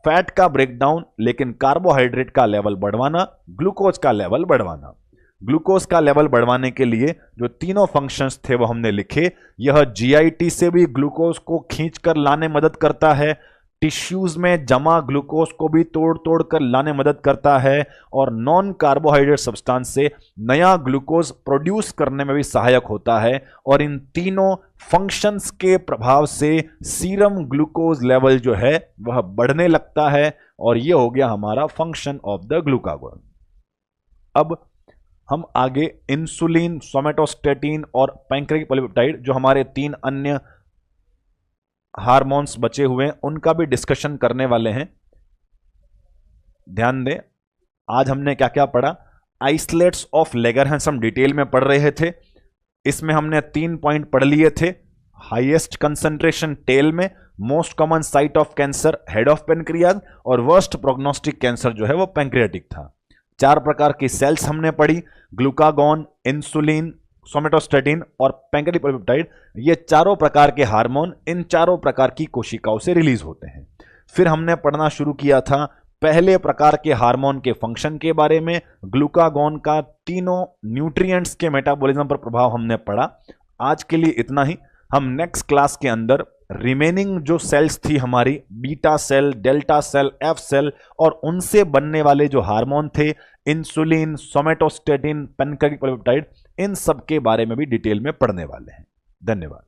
फैट का ब्रेकडाउन, लेकिन कार्बोहाइड्रेट का लेवल बढ़वाना, ग्लूकोज का लेवल बढ़वाना। ग्लूकोज का लेवल बढ़वाने के लिए जो तीनों फंक्शंस थे वो हमने लिखे। यह जीआईटी से भी ग्लूकोज को खींचकर लाने मदद करता है, टिश्यूज में जमा ग्लूकोज को भी तोड़ तोड़ कर लाने मदद करता है, और नॉन कार्बोहाइड्रेट सब्सटेंस से नया ग्लूकोज प्रोड्यूस करने में भी सहायक होता है। और इन तीनों फंक्शंस के प्रभाव से सीरम ग्लूकोज लेवल जो है वह बढ़ने लगता है, और यह हो गया हमारा फंक्शन ऑफ द ग्लूकागॉन। अब हम आगे इंसुलिन, सोमेटोस्टेटिन और पैंक्रियाटिक पॉलीपेप्टाइड, जो हमारे 3 अन्य हार्मोन्स बचे हुए हैं, उनका भी डिस्कशन करने वाले हैं। ध्यान दें, आज हमने क्या क्या पढ़ा? आइसलेट्स ऑफ लेगरहैंस हम डिटेल में पढ़ रहे थे। इसमें हमने 3 पॉइंट पढ़ लिए थे। हाईएस्ट कंसंट्रेशन टेल में, most common site of cancer head of pancreas, और वर्स्ट प्रोग्नोस्टिक कैंसर जो है वो पैंक्रियाटिक था। 4 प्रकार की सेल्स हमने पढ़ी, ग्लूकागॉन, इंसुलिन, सोमेटोस्टेटिन और पैंक्रियाटिक पॉलीपेप्टाइड। ये चारों प्रकार के हार्मोन इन चारों प्रकार की कोशिकाओं से रिलीज होते हैं। फिर हमने पढ़ना शुरू किया था पहले प्रकार के हार्मोन के फंक्शन के बारे में। ग्लूकागॉन का तीनों न्यूट्रिएंट्स के मेटाबॉलिज्म पर प्रभाव हमने पढ़ा। आज के लिए इतना ही। हम नेक्स्ट क्लास के अंदर रिमेनिंग जो सेल्स थी हमारी, beta cell, delta cell, F cell, और उनसे बनने वाले जो हार्मोन थे, इंसुलिन, सोमेटोस्टेटिन, पैंक्रियाटिक पॉलीपेप्टाइड, इन सब के बारे में भी डिटेल में पढ़ने वाले हैं। धन्यवाद।